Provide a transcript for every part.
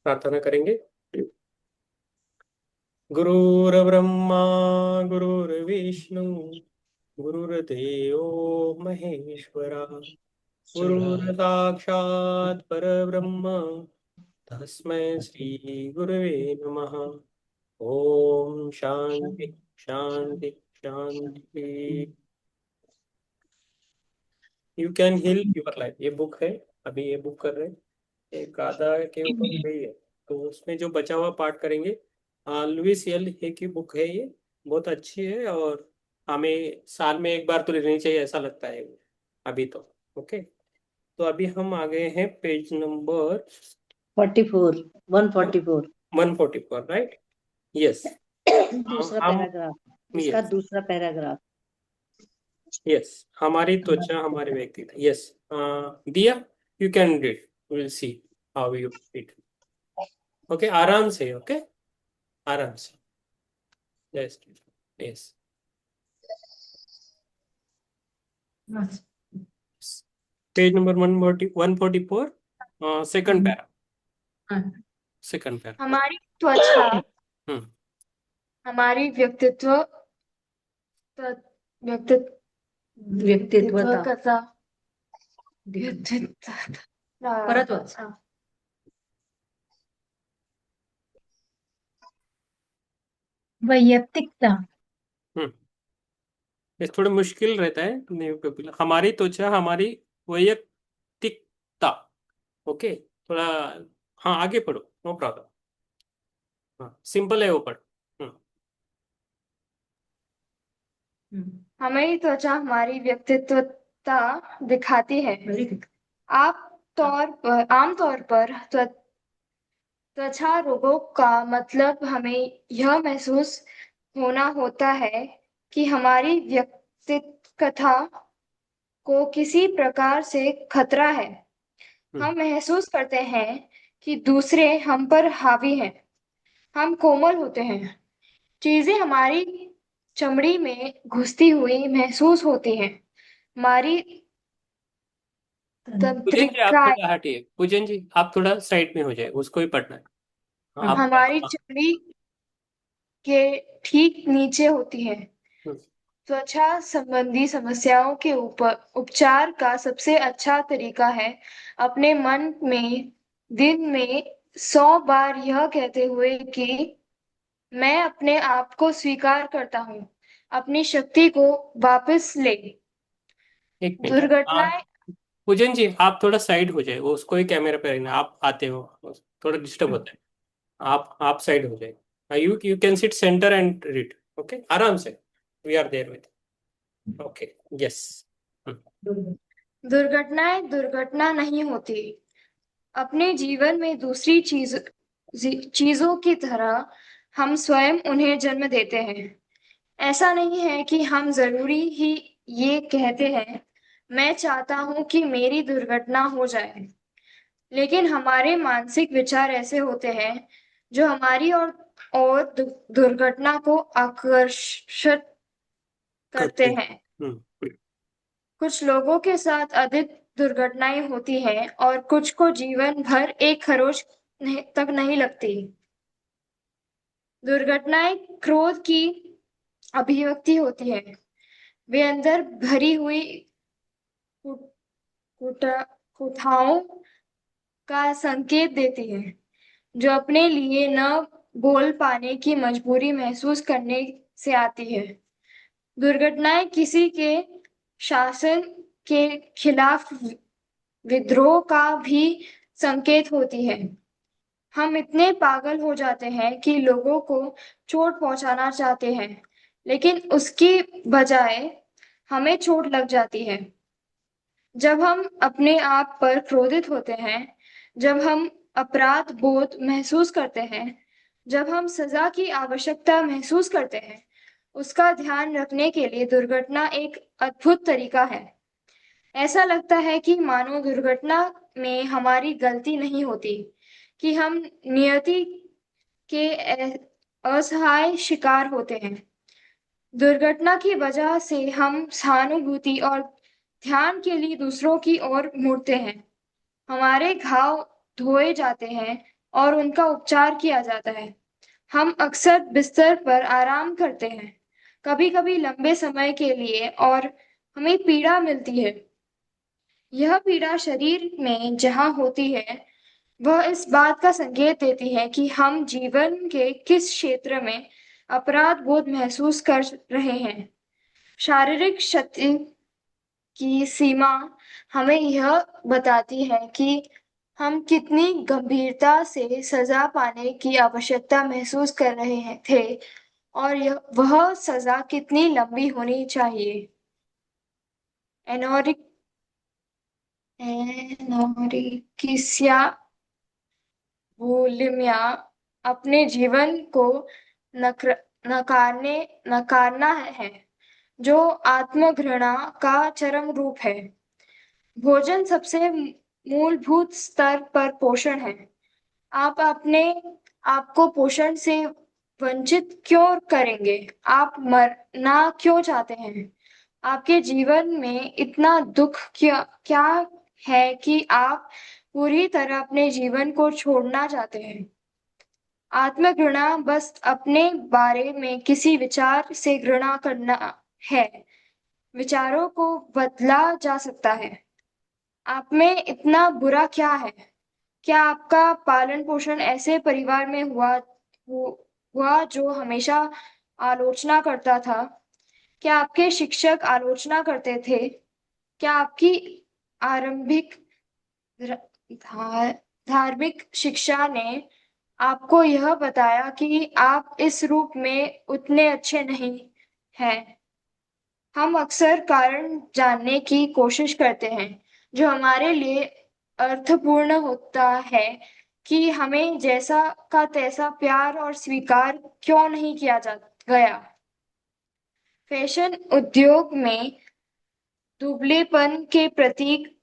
प्रार्थना करेंगे। गुरुर्ब्रह्मा गुरुर्विष्णु गुरुर्देवो महेश्वरा गुरुर्साक्षात् परब्रह्म तस्मै श्री गुरवे नमः। ओम शांति शांति शांति। You can heal your life, ये बुक है। अभी ये बुक कर रहे हैं, एक गाधा के ऊपर गई है, तो उसमें जो बचा हुआ पाठ करेंगे। लुइस एल हे की बुक है ये, बहुत अच्छी है और हमें साल में एक बार तो लेनी चाहिए ऐसा लगता है अभी तो। ओके, तो अभी हम आ गए हैं पेज नंबर 44, 144। 144, राइट? यस। दूसरा हम पैराग्राफ, इसका यस दूसरा पैराग्राफ। यस, हमारी त्वचा हमारे व्यक्तित्व। यस दिया, you can read, will see how you read. Okay, आराम से। ओके, आराम से। Yes yes. Page number 144, second para. Second para. हमारी त्वचा हम्म हमारी व्यक्तित्व व्यक्तित्वता कथा परत वाच. वैयक्तिकता। हम्म ये थोड़ा मुश्किल रहता है न्यू पीपल। हमारी त्वचा हमारी वैयक्तिकता। ओके, थोड़ा। हाँ, आगे पढ़ो, नो प्रॉब्लम। हाँ, सिंपल है वो, पढ़। हमारी त्वचा हमारी व्यक्तित्वता दिखाती है। आमतौर पर त्वचा रोगों का मतलब हमें यह महसूस होना होता है कि हमारी व्यक्तिगतता को किसी प्रकार से खतरा है। हम महसूस करते हैं कि दूसरे हम पर हावी हैं। हम कोमल होते हैं। चीजें हमारी चमड़ी में घुसती हुई महसूस होती हैं। हमारी पूजन जी, आप तंत्रिकाएं थोड़ा हटिए। पूजन जी, आप थोड़ा साइड में हो जाए, उसको ही पढ़ना है। हाँ, आप। हमारी चमड़ी के ठीक नीचे होती हैं। हम्म, त्वचा संबंधी समस्याओं के ऊपर उपचार का सबसे अच्छा तरीका है अपने मन में दिन में 100 बार यह कहते हुए कि मैं अपने आप को स्वीकार करता हूँ, अपनी शक्ति को वापस ले। एक मिनट। दुर्घटनाएं पूजन जी, आप थोड़ा साइड हो जाए, वो उसको ही कैमरा पे रखना। आप आते हो, थोड़ा डिस्टर्ब होता है। आप साइड हो जाए। You can sit centre and read. Okay, आराम से। We are there with. Okay. Yes. दुर्घटनाएं दुर्घटना नहीं होती। अपने जीवन में दूसरी चीजों की तरह हम स्वयं उन्हें जन्म देते हैं। ऐसा नहीं है कि हम जरूरी ही ये कहते हैं, मैं चाहता हूं कि मेरी दुर्घटना हो जाए। लेकिन हमारे मानसिक विचार ऐसे होते हैं जो हमारी दुर्घटना को आकर्षित करते करते। हैं। हम्म कुछ लोगों के साथ अधिक दुर्घटनाएं होती हैं और कुछ को जीवन भर एक खरोच तक नहीं लगती। दुर्घटनाएं क्रोध की अभिव्यक्ति होती है। वे अंदर भरी हुई कुट- कुठाओं का संकेत देती है, जो अपने लिए न बोल पाने की मजबूरी महसूस करने से आती है। दुर्घटनाएं किसी के शासन के खिलाफ विद्रोह का भी संकेत होती है। हम इतने पागल हो जाते हैं कि लोगों को चोट पहुंचाना चाहते हैं, लेकिन उसकी बजाय हमें चोट लग जाती है। जब हम अपने आप पर क्रोधित होते हैं, जब हम अपराध बोध महसूस करते हैं, जब हम सजा की आवश्यकता महसूस करते हैं, उसका ध्यान रखने के लिए दुर्घटना एक अद्भुत तरीका है। ऐसा लगता है कि मानो दुर्घटना में हमारी गलती नहीं होती, कि हम नियति के असहाय शिकार होते हैं। दुर्घटना की वजह से हम सहानुभूति और ध्यान के लिए दूसरों की ओर मुड़ते हैं। हमारे घाव धोए जाते हैं, और उनका उपचार किया जाता है। हम अक्सर बिस्तर पर आराम करते हैं, कभी कभी लंबे समय के लिए, और हमें पीड़ा मिलती है। यह पीड़ा शरीर में जहाँ होती है, वह इस बात का संकेत देती है कि हम जीवन के किस क्षेत्र में अपराध बोध महसूस कर रहे हैं। शारीरिक क्षति की सीमा हमें यह बताती है कि हम कितनी गंभीरता से सजा पाने की आवश्यकता महसूस कर रहे हैं थे, और वह सजा कितनी लंबी होनी चाहिए। एनोरिक एनोरिकिसिया बुलिमिया अपने जीवन को नकर, नकारना है, जो आत्मघृणा का चरम रूप है। भोजन सबसे मूलभूत स्तर पर पोषण है। आप अपने आप को पोषण से वंचित क्यों करेंगे? आप मरना क्यों चाहते हैं? आपके जीवन में इतना दुख क्या क्या है कि आप पूरी तरह अपने जीवन को छोड़ना चाहते हैं? आत्मघृणा बस अपने बारे में किसी विचार से घृणा करना है। विचारों को बदला जा सकता है। आप में इतना बुरा क्या है? क्या आपका पालन पोषण ऐसे परिवार में हुआ जो हमेशा आलोचना करता था? क्या आपके शिक्षक आलोचना करते थे? क्या आपकी आरंभिक धा- धार्मिक शिक्षा ने आपको यह बताया कि आप इस रूप में उतने अच्छे नहीं हैं? हम अक्सर कारण जानने की कोशिश करते हैं, जो हमारे लिए अर्थपूर्ण होता है, कि हमें जैसा का तैसा प्यार और स्वीकार क्यों नहीं किया जा गया। फैशन उद्योग में दुबलेपन के प्रतीक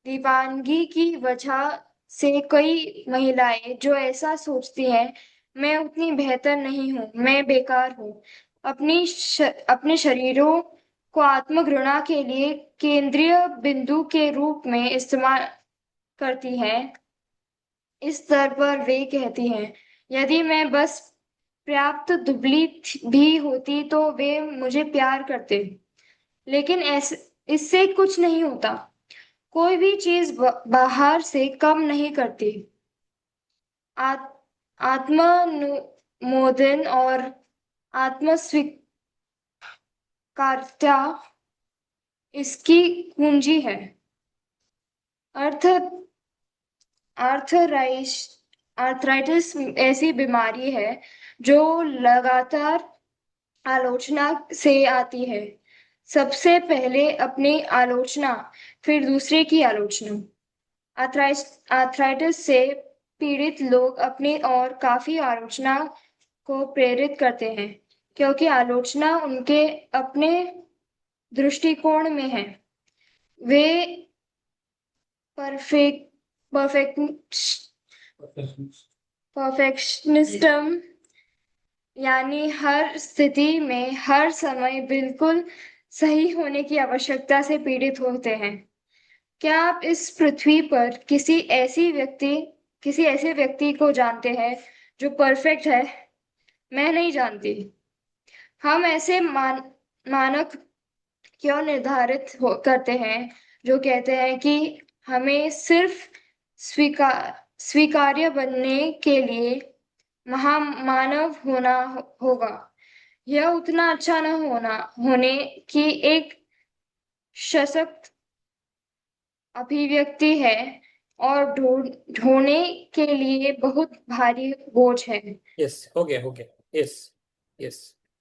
दीवानगी की वजह से कई महिलाएं जो ऐसा सोचती हैं, मैं उतनी बेहतर नहीं हूँ, मैं बेकार हूँ, अपने शरीरों को आत्मघृणा के लिए केंद्रीय बिंदु के रूप में इस्तेमाल करती हैं। इस स्तर पर वे कहती हैं, यदि मैं बस पर्याप्त दुबली भी होती तो वे मुझे प्यार करते। लेकिन इससे कुछ नहीं होता। कोई भी चीज बाहर से कम नहीं करती। आत्मानुमोदन और आत्मस्वीकार्यता इसकी कुंजी है। अर्थ आर्थराइस आर्थराइटिस ऐसी बीमारी है जो लगातार आलोचना से आती है। सबसे पहले अपनी आलोचना, फिर दूसरे की आलोचना। आर्थराइटिस से पीड़ित लोग अपनी और काफी आलोचना को प्रेरित करते हैं, क्योंकि आलोचना उनके अपने दृष्टिकोण में है। वे परफेक्ट परफेक्शनिज्म, यानी हर स्थिति में हर समय बिल्कुल सही होने की आवश्यकता से पीड़ित होते हैं। क्या आप इस पृथ्वी पर किसी ऐसे व्यक्ति को जानते हैं जो परफेक्ट है? मैं नहीं जानती। हम ऐसे मानक क्यों करते हैं जो कहते हैं कि हमें सिर्फ स्वीकार्य बनने के लिए महामानव होगा। यह उतना अच्छा न होने की एक सशक्त अभिव्यक्ति है, और ढोने के लिए बहुत भारी बोझ है। Yes, okay. Yes,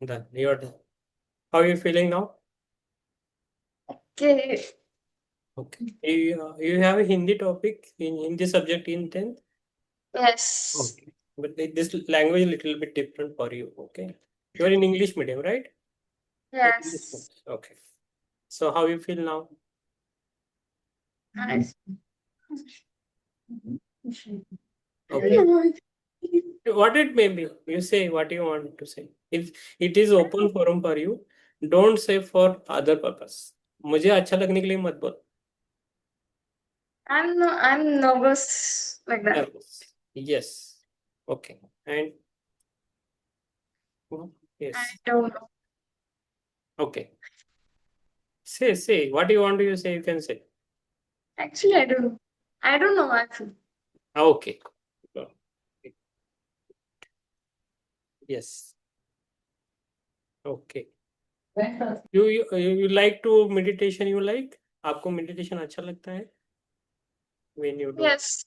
done. You're done. How are you feeling now? कि Okay. You have a Hindi topic in Hindi subject in 10th? Yes, Okay. But this language is little bit different for you. Okay. You are in English medium, right? Yes, Okay. So how you feel now? Okay. What it may be, you say what you want to say. If it is open forum for you, don't say for other purpose. मुझे अच्छा लगने के लिए मत बोल. I'm nervous like that. Yes. Okay. And yes. I don't know. Okay. Say. What do you want to say? You can say. Actually, I don't know. I don't know actually. Okay. Yes. Okay. You like to meditation? You like? आपको meditation अच्छा लगता है? When you do. Yes.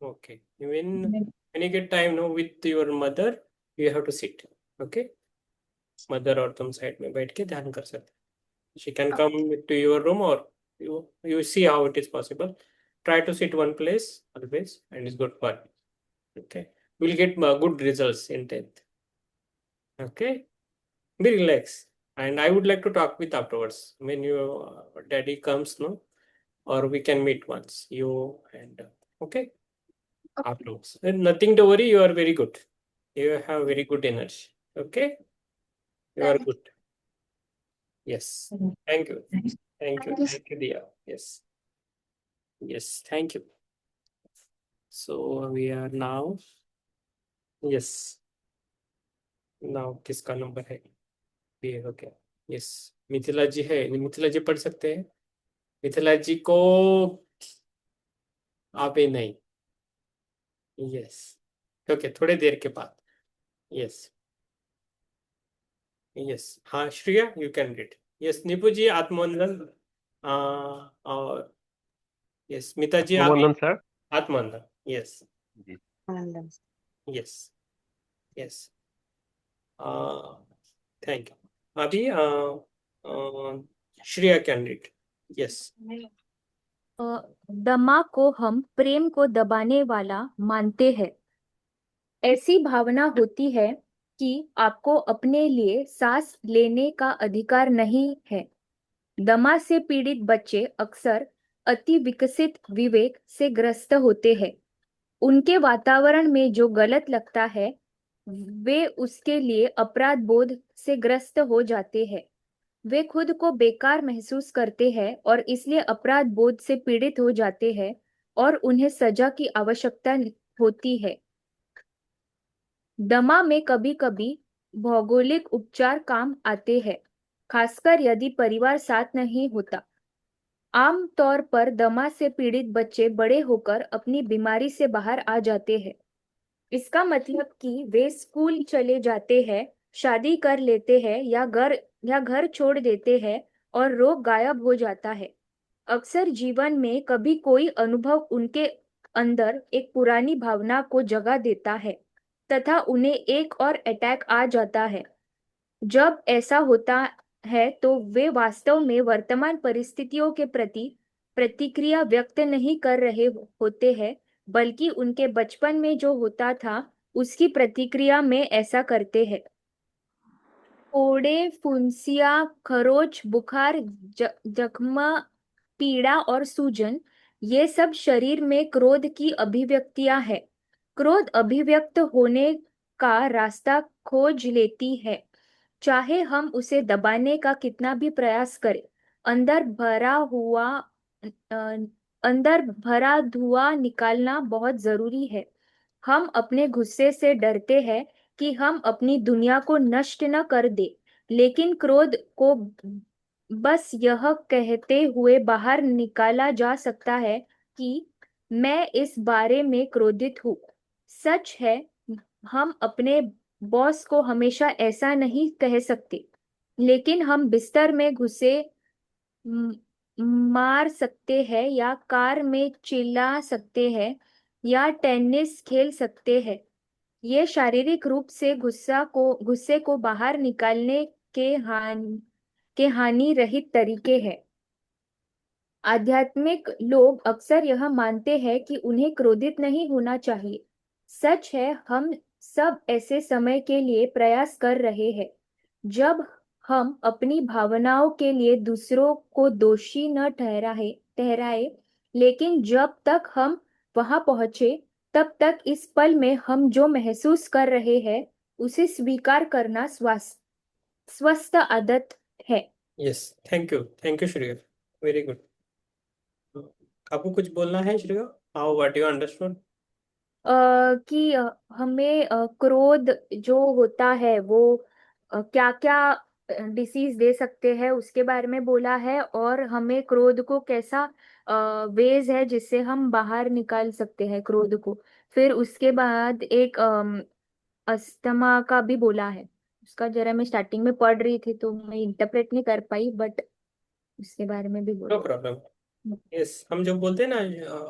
Okay. When you get time, no, with your mother, you have to sit. Okay. Mother और तुम side में बैठ के ध्यान कर सकते. She can come to your room or you see how it is possible. Try to sit one place always and it's good for you. Okay. We'll get good results in 10th. Okay. Be relaxed. And I would like to talk with afterwards when your daddy comes, no? Or we can meet once. You and okay. Afterwards. And nothing to worry. You are very good. You have very good energy. Okay. You are Thank good. Yes. Thank you. Thank you. you. Thank you, Dia. Yes. Yes. Thank you. So we are now. Yes. Now किसका number है? ये हो गया. Yes. Mithila जी है. मिथिला जी पढ़ सकते हैं. मिथिला जी को आप ही नहीं. Yes. Okay. थोड़े देर के बाद. Yes. Yes. हाँ Shreya you can read. Yes. Nipu जी आत्मवंदन. और yes. मिता जी आप आत्मवंदन sir. आत्मवंदन. Yes. Ji. Yes. Yes. Thank you. अभी श्रेया can read. Yes. दमा को हम प्रेम को दबाने वाला मानते हैं. ऐसी भावना होती है कि आपको अपने लिए सांस लेने का अधिकार नहीं है. दमा से पीड़ित बच्चे अक्सर अति विकसित विवेक से ग्रस्त होते हैं. उनके वातावरण में जो गलत लगता है वे उसके लिए अपराध बोध से ग्रस्त हो जाते हैं. वे खुद को बेकार महसूस करते हैं और इसलिए अपराध बोध से पीड़ित हो जाते हैं और उन्हें सजा की आवश्यकता होती है. दमा में कभी कभी भौगोलिक उपचार काम आते हैं, खासकर यदि परिवार साथ नहीं होता. आम तौर पर दमा से पीड़ित बच्चे बड़े होकर अपनी बीमारी से बाहर आ जाते हैं. इसका मतलब कि वे स्कूल चले जाते हैं, शादी कर लेते हैं या घर छोड़ देते हैं और रोग गायब हो जाता है. अक्सर जीवन में कभी कोई अनुभव उनके अंदर एक पुरानी भावना को जगा देता है तथा उन्हें एक और अटैक आ जाता है. जब ऐसा होता है तो वे वास्तव में वर्तमान परिस्थितियों के प्रति प्रतिक्रिया व्यक्त नहीं कर रहे होते हैं, बल्कि उनके बचपन में जो होता था उसकी प्रतिक्रिया में ऐसा करते हैं. फोड़े, फुंसिया, खरोच, बुखार, जख्म, पीड़ा और सूजन, ये सब शरीर में क्रोध की अभिव्यक्तियां हैं. क्रोध अभिव्यक्त होने का रास्ता खोज लेती है, चाहे हम उसे दबाने का कितना भी प्रयास करें. अंदर भरा धुआं निकालना बहुत जरूरी है. हम अपने गुस्से से डरते हैं कि हम अपनी दुनिया को नष्ट न कर दे, लेकिन क्रोध को बस यह कहते हुए बाहर निकाला जा सकता है कि मैं इस बारे में क्रोधित हूँ. सच है, हम अपने बॉस को हमेशा ऐसा नहीं कह सकते, लेकिन हम बिस्तर में घुसे मार सकते हैं या कार में चिल्ला सकते हैं या टेनिस खेल सकते हैं. ये शारीरिक रूप से गुस्से को बाहर निकालने के हानि रहित तरीके हैं. आध्यात्मिक लोग अक्सर यह मानते हैं कि उन्हें क्रोधित नहीं होना चाहिए. सच है, हम सब ऐसे समय के लिए प्रयास कर रहे हैं जब हम अपनी भावनाओं के लिए दूसरों को दोषी न ठहराए, लेकिन जब तक हम वहां पहुंचे तब तक इस पल में हम जो महसूस कर रहे हैं उसे स्वीकार करना स्वस्थ आदत है. Yes. Thank you. Thank you, Shreya. Very good. आपको कुछ बोलना है Shreya? How what you understood? कि हमें क्रोध जो होता है वो क्या क्या डिसीज दे सकते हैं उसके बारे में बोला है, और हमें क्रोध को कैसा वेज है जिससे हम बाहर निकाल सकते हैं क्रोध को। फिर उसके बाद एक अस्थमा का भी बोला है। उसका जरा मैं स्टार्टिंग में पढ़ रही थी तो मैं इंटरप्रेट नहीं कर पाई, बट उसके बारे में भी नो बोला प्रॉब्लम। है। यस, हम जो बोलते हैं ना,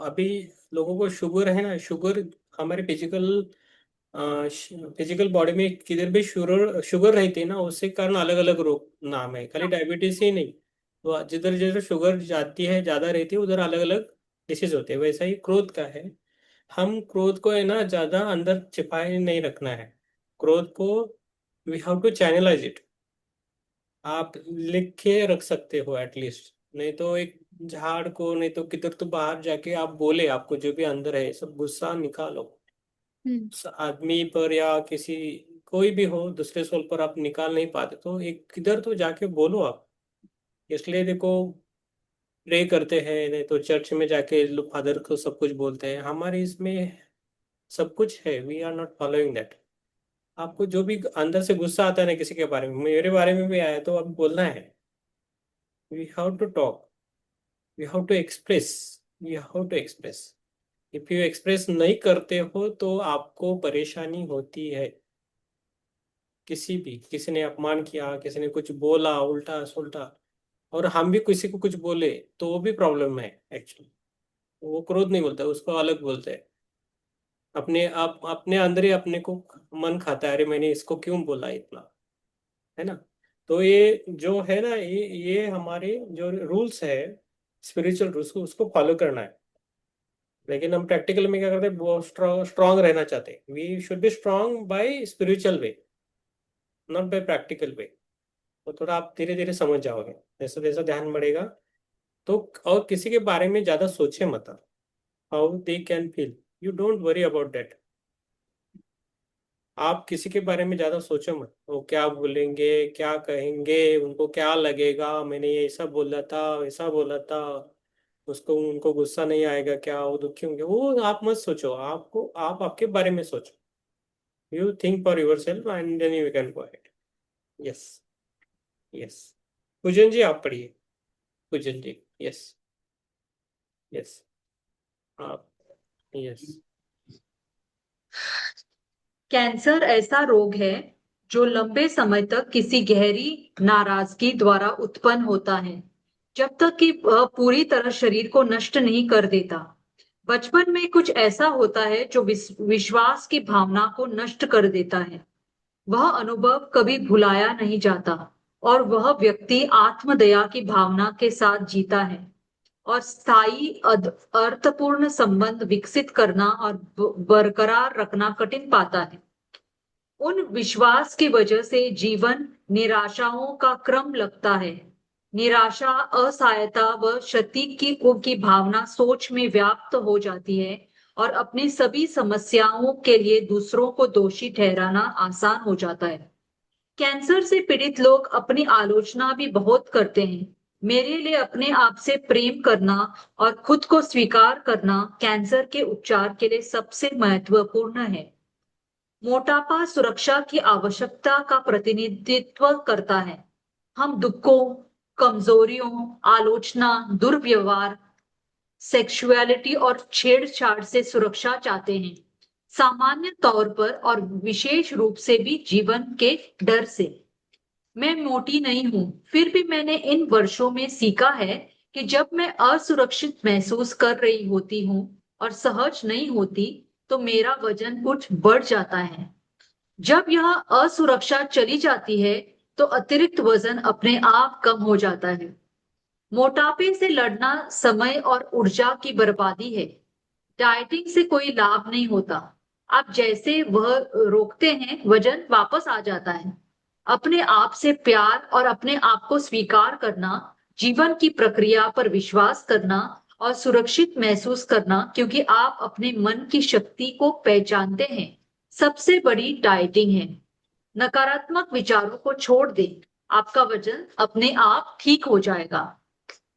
अभी लोगों को शुगर है ना, शुगर हमारे फिजिकल बॉडी में किधर भी शुगर शुगर रहती है ना, उसके कारण अलग अलग रोग नाम है, खाली डायबिटीज ही नहीं। तो जिधर जिधर शुगर जाती है, ज्यादा रहती है, उधर अलग अलग डिसीज होते हैं। वैसा ही क्रोध का है। हम क्रोध को है ना ज्यादा अंदर छिपाए नहीं रखना है। क्रोध को we have to channelise it. आप लिख के रख सकते हो एटलीस्ट, नहीं तो एक झाड़ को, नहीं तो किधर तो बाहर जाके आप बोले, आपको जो भी अंदर है सब गुस्सा निकालो। हम्म। आदमी पर या किसी, कोई भी हो, दूसरे सोल पर आप निकाल नहीं पाते तो एक किधर तो जाके बोलो आप। इसलिए देखो, प्रे करते हैं, नहीं तो चर्च में जाके फादर को सब कुछ बोलते हैं। हमारे इसमें सब कुछ है, we are not following that. आपको जो भी अंदर से गुस्सा आता है ना किसी के बारे में, मेरे बारे में भी आया, तो अब बोलना है। We have to talk, we have to express, we have to express. If you express नहीं करते हो तो आपको परेशानी होती है। किसी भी, किसी ने अपमान किया, किसी ने कुछ बोला उल्टा सुल्टा, और हम भी किसी को कुछ बोले, तो वो भी प्रॉब्लम है एक्चुअली। वो क्रोध नहीं बोलता, उसको अलग बोलते हैं। अपने आप अपने अंदर ही अपने को मन खाता है, अरे मैंने इसको क्यों बोला इतना, है ना। तो ये जो है ना, ये हमारे जो रूल्स है, स्पिरिचुअल रूल्स को, उसको फॉलो करना है। लेकिन हम प्रैक्टिकल में क्या करते हैं, बहुत स्ट्रांग रहना चाहते हैं। We should be strong by spiritual way, not by practical way. तो थोड़ा आप धीरे धीरे समझ जाओगे, जैसे जैसा ध्यान बढ़ेगा। तो और किसी के बारे में ज्यादा सोचे मत, how they can feel, you don't worry about that. आप किसी के बारे में ज्यादा सोचो मत, वो क्या बोलेंगे, क्या कहेंगे, उनको क्या लगेगा, मैंने ये ऐसा बोला था, वैसा बोला था, उसको उनको गुस्सा नहीं आएगा क्या, वो दुखी होंगे, वो आप मत सोचो। आपको आप आपके बारे में सोचो। You think for your self and then you can go ahead. Yes, yes. Pujan ji आप पढ़िए। Pujan ji, yes, yes. आप, यस। कैंसर ऐसा रोग है जो लंबे समय तक किसी गहरी नाराजगी द्वारा उत्पन्न होता है, जब तक कि वह पूरी तरह शरीर को नष्ट नहीं कर देता। बचपन में कुछ ऐसा होता है जो विश्वास की भावना को नष्ट कर देता है। वह अनुभव कभी भुलाया नहीं जाता और वह व्यक्ति आत्मदया की भावना के साथ जीता है और स्थायी अर्थपूर्ण संबंध विकसित करना और बरकरार रखना कठिन पाता है। उन विश्वास की वजह से जीवन निराशाओं का क्रम लगता है। निराशा, असहायता व क्षति की भावना सोच में व्याप्त हो जाती है और अपनी सभी समस्याओं के लिए दूसरों को दोषी ठहराना आसान हो जाता है। कैंसर से पीड़ित लोग अपनी आलोचना भी बहुत करते हैं। मेरे लिए अपने आप से प्रेम करना और खुद को स्वीकार करना कैंसर के उपचार के लिए सबसे महत्वपूर्ण है। मोटापा सुरक्षा की आवश्यकता का प्रतिनिधित्व करता है। हम दुखों, कमजोरियों, आलोचना, दुर्व्यवहार, सेक्सुअलिटी और छेड़छाड़ से सुरक्षा चाहते हैं, सामान्य तौर पर और विशेष रूप से भी जीवन के डर से। मैं मोटी नहीं हूं, फिर भी मैंने इन वर्षों में सीखा है कि जब मैं असुरक्षित महसूस कर रही होती हूँ और सहज नहीं होती, तो मेरा वजन कुछ बढ़ जाता है। जब यह असुरक्षा चली जाती है, तो अतिरिक्त वजन अपने आप कम हो जाता है। मोटापे से लड़ना समय और ऊर्जा की बर्बादी है। डाइटिंग से कोई लाभ नहीं होता। आप जैसे वह रोकते हैं, वजन वापस आ जाता है। अपने आप से प्यार और अपने आप को स्वीकार करना, जीवन की प्रक्रिया पर विश्वास करना और सुरक्षित महसूस करना, क्योंकि आप अपने मन की शक्ति को पहचानते हैं, सबसे बड़ी डाइटिंग है। नकारात्मक विचारों को छोड़ दें, आपका वजन अपने आप ठीक हो जाएगा।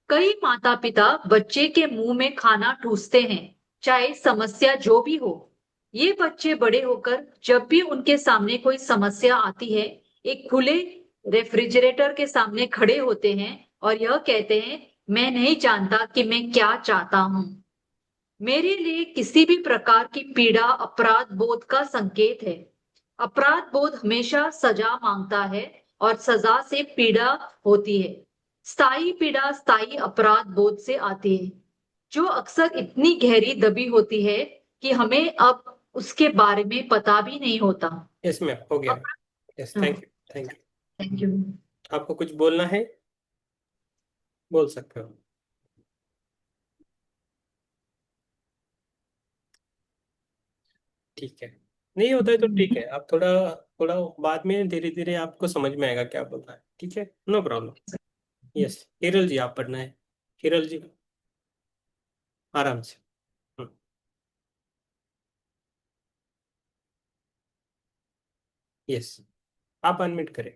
कई माता-पिता बच्चे के मुंह में खाना ठूसते हैं, चाहे समस्या जो भी हो। ये बच्चे बड़े होकर जब भी उनके सामने कोई समस्या आती है, एक खुले रेफ्रिजरेटर के सामने खड़े होते हैं और यह कहते हैं, मैं नहीं जानता कि मैं क्या चाहता हूँ। मेरे लिए किसी भी प्रकार की पीड़ा अपराध बोध का संकेत है। अपराध बोध हमेशा सजा मांगता है और सजा से पीड़ा होती है। स्थायी पीड़ा स्थायी अपराध बोध से आती है, जो अक्सर इतनी गहरी दबी होती है कि हमें अब उसके बारे में पता भी नहीं होता। यस मैम, हो गया ma'am. Yes, thank you, thank you. Thank you. आपको कुछ बोलना है, बोल सकते हो। ठीक है, नहीं होता है तो ठीक है, आप थोड़ा थोड़ा बाद में धीरे धीरे आपको समझ में आएगा क्या बोलना है। ठीक है, नो प्रॉब्लम। यस, हिरल जी आप पढ़ना है। हिरल जी, आराम से। यस, आप अनम्यूट करें।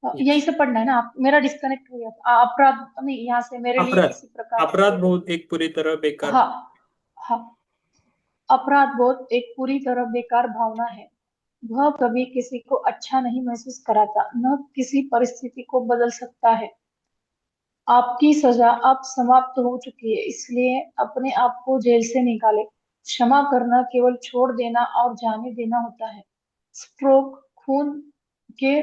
यही यस, से पढ़ना है ना आप? मेरा डिस्कनेक्ट हो गया था। अपराध नहीं, यहाँ से मेरे लिए अपराध किसी प्रकार अपराध के। बहुत एक पूरी तरह बेकार। हाँ हाँ, अपराध बोध एक पूरी तरह बेकार भावना है। वह कभी किसी को अच्छा नहीं महसूस कराता, न किसी परिस्थिति को बदल सकता है। आपकी सजा अब समाप्त हो चुकी है, इसलिए अपने आप को जेल से निकाले। क्षमा करना केवल छोड़ देना और जाने देना होता है। स्ट्रोक खून के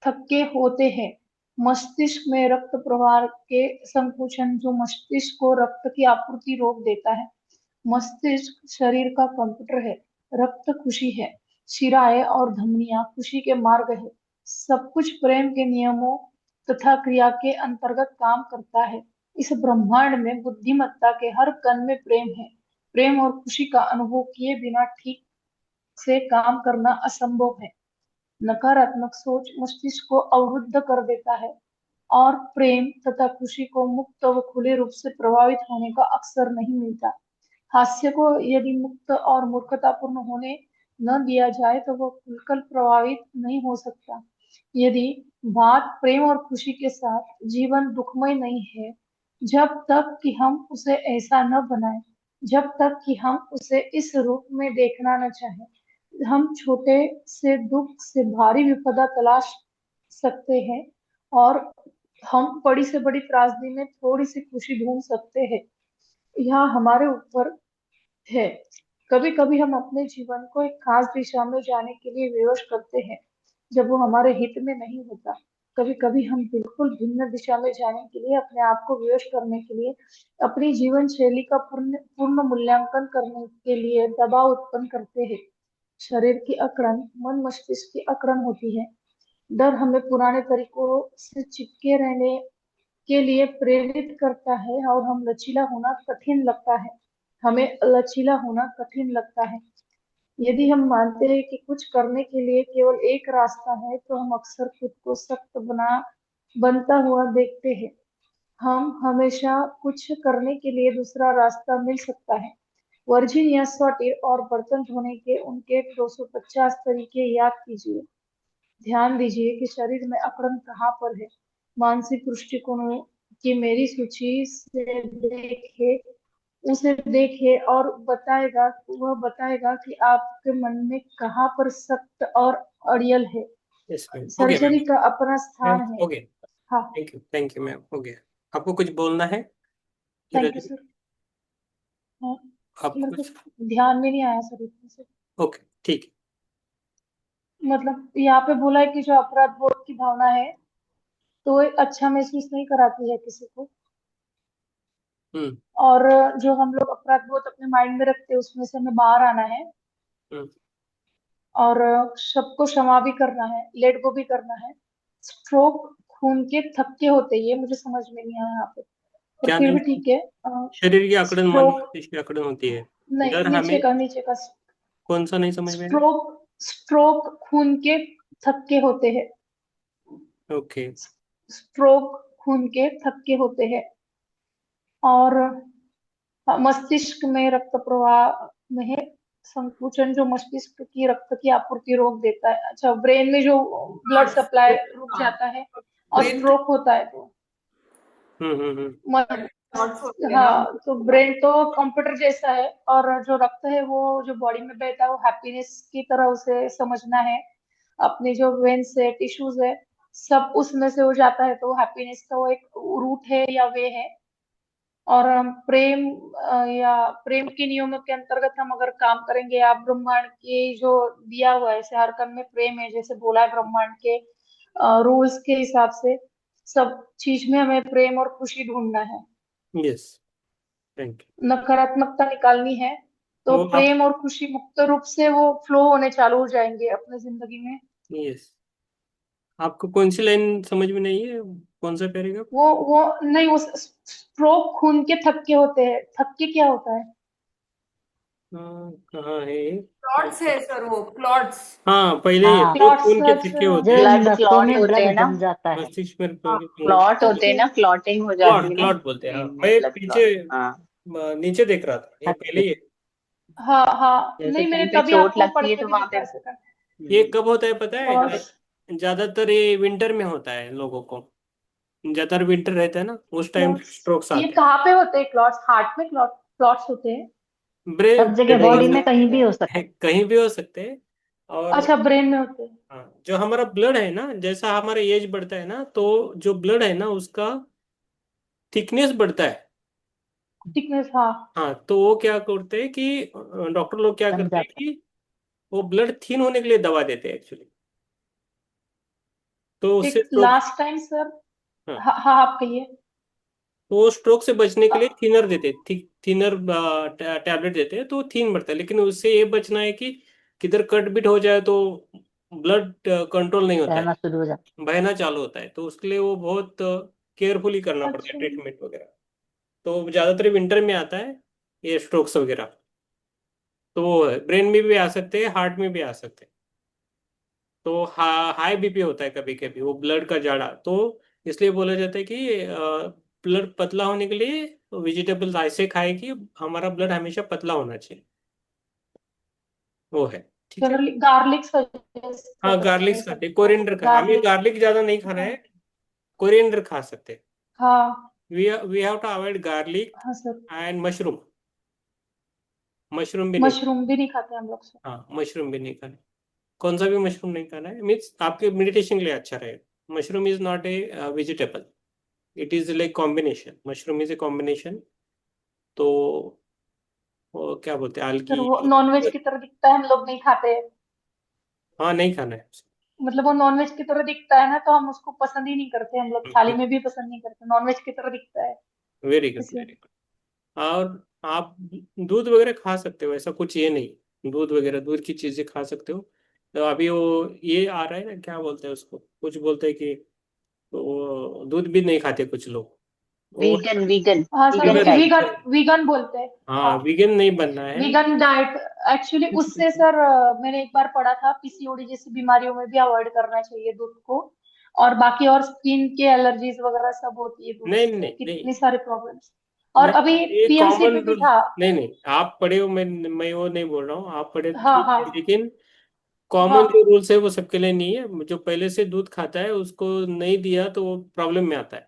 थक्के होते हैं। मस्तिष्क में रक्त प्रवाह के संकुचन जो मस्तिष्क को रक्त की आपूर्ति रोक देता है। मस्तिष्क शरीर का कंप्यूटर है। रक्त खुशी है। शिराएं और धमनियां खुशी के मार्ग है। सब कुछ प्रेम के नियमों तथा क्रिया के अंतर्गत काम करता है। इस ब्रह्मांड में बुद्धिमत्ता के हर कण में प्रेम है। प्रेम और खुशी का अनुभव किए बिना ठीक से काम करना असंभव है। नकारात्मक सोच मस्तिष्क को अवरुद्ध कर देता है और प्रेम तथा खुशी को मुक्त व खुले रूप से प्रभावित होने का अवसर नहीं मिलता। हास्य को यदि मुक्त और मूर्खतापूर्ण होने न दिया जाए तो वह खुलकर प्रभावित नहीं हो सकता। यदि बात प्रेम और खुशी के साथ जीवन दुखमय नहीं है, जब तक कि हम उसे ऐसा न बनाएं, जब तक कि हम उसे इस रूप में देखना न चाहें, हम छोटे से दुख से भारी विपदा तलाश सकते हैं और हम बड़ी से बड़ी त्रासदी में थोड़ी सी खुशी ढूंढ सकते हैं। यह हमारे ऊपर है। कभी कभी हम अपने जीवन को एक खास दिशा में जाने के लिए विवश करते हैं जब वो हमारे हित में नहीं होता। कभी कभी हम बिल्कुल भिन्न दिशा में जाने के लिए अपने आप को विवश करने के लिए अपनी जीवन शैली का पूर्ण पूर्ण मूल्यांकन करने के लिए दबाव उत्पन्न करते हैं। शरीर की अकड़न मन मस्तिष्क की अकड़न होती है। डर हमें पुराने तरीकों से चिपके रहने के लिए प्रेरित करता है और हम लचीला होना कठिन लगता है हमें लचीला होना कठिन लगता है। यदि हम मानते हैं कि कुछ करने के लिए केवल एक रास्ता है तो हम अक्सर खुद को सख्त बनता हुआ देखते हैं। हम हमेशा कुछ करने के लिए दूसरा रास्ता मिल सकता है। वर्जीनिया सॉटिर और बर्तन धोने के उनके 250 तरीके याद कीजिए। ध्यान दीजिए कि शरीर में अकड़न कहाँ पर है। मानसिक दृष्टिकोणों की मेरी सूची से देखे उसे देखे और वह बताएगा कि आपके मन में कहाँ पर सख्त और अड़ियल है। यस मैम, हो गया मैम। सर्जरी का अपना स्थान मैम, है। हो गया। हाँ, थैंक यू मैम, हो गया। आपको कुछ बोलना है, Hiral thank you ji? Sir. हाँ, आपको मेरे को कुछ? ध्यान में नहीं आया सर इतना से। ओके, ठीक मतलब यहाँ पे बोला है कि जो अपराध बोध की भावना है तो ये अच्छा महसूस नहीं कराती है किसी को। है। और जो हम लोग अपराध बोध अपने माइंड में रखते हैं उसमें से हमें बाहर आना है हम्म। और सबको क्षमा भी करना है, लेट गो भी करना है। स्ट्रोक खून के थक्के होते हैं, ये मुझे समझ में नहीं आया यहाँ पे, पर क्या फिर नहीं? भी ठीक है। शरीर की अकड़न मन स्ट्रोक मस्तिष्क की अकड़न होती है। नहीं, डर हमें नीचे का कौन सा नहीं समझ में आया? स्ट्रोक स्ट्रोक खून के थक्के होते हैं। ओके। स्ट्रोक खून के थक्के होते हैं और मस्तिष्क में रक्त प्रवाह में संकुचन जो मस्तिष्क की रक्त की आपूर्ति रोक देता है। अच्छा, ब्रेन में जो ब्लड सप्लाई रुक जाता है और ब्रेन स्ट्रोक होता है तो मत- थॉट्स होते हैं ना। हाँ, तो ब्रेन तो कंप्यूटर जैसा है, और जो रक्त है वो जो बॉडी में बहता है वो हैप्पीनेस की तरह उसे समझना है। अपने जो वेन्स है, टिश्यूज है, सब उसमें से हो जाता है, तो हैप्पीनेस का वो एक रूट है या वे है। और हम प्रेम या प्रेम के नियमों के अंतर्गत हम अगर काम करेंगे, या ब्रह्मांड के जो दिया हुआ है, जैसे हर कण में प्रेम है, जैसे बोला है ब्रह्मांड के रूल्स के हिसाब से, सब चीज में हमें प्रेम और खुशी ढूंढना है, यस, थैंक नकारात्मकता निकालनी है। तो तो आप प्रेम और खुशी मुक्त रूप से वो फ्लो होने चालू हो जाएंगे अपने जिंदगी में। यस, आपको कौन सी लाइन समझ में नहीं है, कौन सा पैराग्राफ? वो नहीं, वो स्ट्रोक खून के थक्के होते हैं। थक्के क्या होता है? कहाँ है ये? क्लॉट्स है सर, वो क्लॉट्स। हाँ, पहले ये हाँ, जो क्लॉट्स, खून के थक्के अच्छा। होते जो हैं, ब्लड नसों क्लॉट में होते हैं ब्लड ना, जम जाता है। मस्तिष्क में हाँ, क्लॉट होते हैं अच्छा, ना, क्लॉटिंग हो क्लॉट, जाती है ना, क्लॉट बोलते हैं। हाँ, ब्रेन में मैं ब्लड पीछे क्लॉट। हाँ, नीचे देख रहा था, ये पहले थक्के। ही है। हाँ हाँ, जैसे नहीं, मैंने कहीं पे तभी चोट आपको पढ़ लगती है के तो भी वहां पे दिखा सका। ये कब होता है पता है? क्लॉट्स, ज्यादातर ये विंटर में होता है लोगों को, ज्यादातर विंटर रहता है ना, उस टाइम क्लॉट्स स्ट्रोक्स ये आते कहाँ पे होते हैं? क्लॉट्स हार्ट में क्लॉट्स होते हैं? हैं। ब्रेन सब जगह ब्रेन बॉडी में में कहीं भी हो सकता है। कहीं भी हो सकते हैं। और अच्छा, ब्रेन में होते हैं। हाँ, जो हमारा ब्लड है ना, जैसा हमारा एज बढ़ता है ना, तो जो ब्लड है ना उसका थिकनेस बढ़ता है। थिकनेस, हाँ। हाँ, तो वो क्या करते हैं कि डॉक्टर लोग क्या जम करते हैं जाता कि वो ब्लड थिन होने के लिए दवा देते हैं एक्चुअली, तो उससे एक स्ट्रोक। लास्ट टाइम सर, हाँ, हाँ हाँ, आप कहिए। तो वो स्ट्रोक से बचने के लिए अ, थिनर देते हैं, थिनर टैबलेट देते हैं, तो थिन बढ़ता है। लेकिन उससे ये बचना है कि किधर कट बिट हो जाए तो ब्लड कंट्रोल नहीं है, होता है, बहना शुरू हो जाता बहना चालू होता है, तो उसके लिए वो बहुत केयरफुली करना पड़ता है अच्छा, ट्रीटमेंट वगैरह। तो ज़्यादातर विंटर में आता है ये स्ट्रोक्स वगैरह। तो वो ब्रेन में भी आ सकते हैं, हार्ट में भी आ सकते हैं। तो हाई बीपी होता है कभी कभी, वो ब्लड का जाड़ा, तो इसलिए बोला जाता है कि ब्लड पतला होने के लिए वेजिटेबल्स ऐसे खाए कि हमारा ब्लड हमेशा पतला होना चाहिए। वो है, ठीक है। जनरली गार्लिक सजेस्ट हाँ, करते गार्लिक हैं खाते, सबको। कोरिएंडर खा, हमें गार्लिक, गार्लिक ज़्यादा नहीं खाना हाँ है, कोरिएंडर खा सकते हैं। हाँ we have to avoid garlic हाँ सर। एंड मशरूम, मशरूम भी नहीं। मशरूम भी नहीं खाते हम लोग सर। हाँ, मशरूम भी नहीं खाना, कौन सा भी मशरूम नहीं खाना है, मीन्स आपके मेडिटेशन के लिए अच्छा रहेगा। Mushroom is not a vegetable, it is like combination, mushroom is a combination. तो वो क्या बोलते हैं, सर algae। वो नॉनवेज की तरह दिखता है, हम लोग नहीं खाते। हाँ, नहीं खाना है। मतलब वो नॉनवेज की तरह दिखता है ना, तो हम उसको पसंद ही नहीं करते, हम लोग थाली में भी पसंद नहीं करते, नॉनवेज की तरह दिखता है वेरी गुड, इसलिए। Very good. और आप दूध वगैरह खा सकते हो, ऐसा कुछ ये नहीं, दूध वगैरह, दूध की चीजें खा सकते हो। तो अभी वो ये आ रहा है ना, क्या बोलते हैं उसको, कुछ बोलते हैं कि वो दूध भी नहीं खाते कुछ लोग, वो वीगन वीगन हाँ sir, vegan diet. Vegan vegan बोलते हैं। हाँ, हाँ, वीगन नहीं बनना है। Vegan diet. एक्चुअली उससे सर, मैंने एक बार पढ़ा था, पीसीओडी जैसी बीमारियों में भी अवॉइड करना चाहिए दूध को। और बाकी और स्किन के एलर्जीज वगैरह सब होती है दूध नहीं से, नहीं नहीं कितनी सारी प्रॉब्लम्स। और नहीं, अभी ये पीएमसी कॉमन में भी रूल। था। नहीं नहीं, आप पढ़े हो, मैं वो नहीं बोल रहा हूँ, आप पढ़े तो हाँ ठीक है, हाँ लेकिन कॉमन जो हाँ, रूल्स है वो सबके लिए नहीं है। जो पहले से दूध खाता है उसको नहीं दिया तो वो प्रॉब्लम में आता है,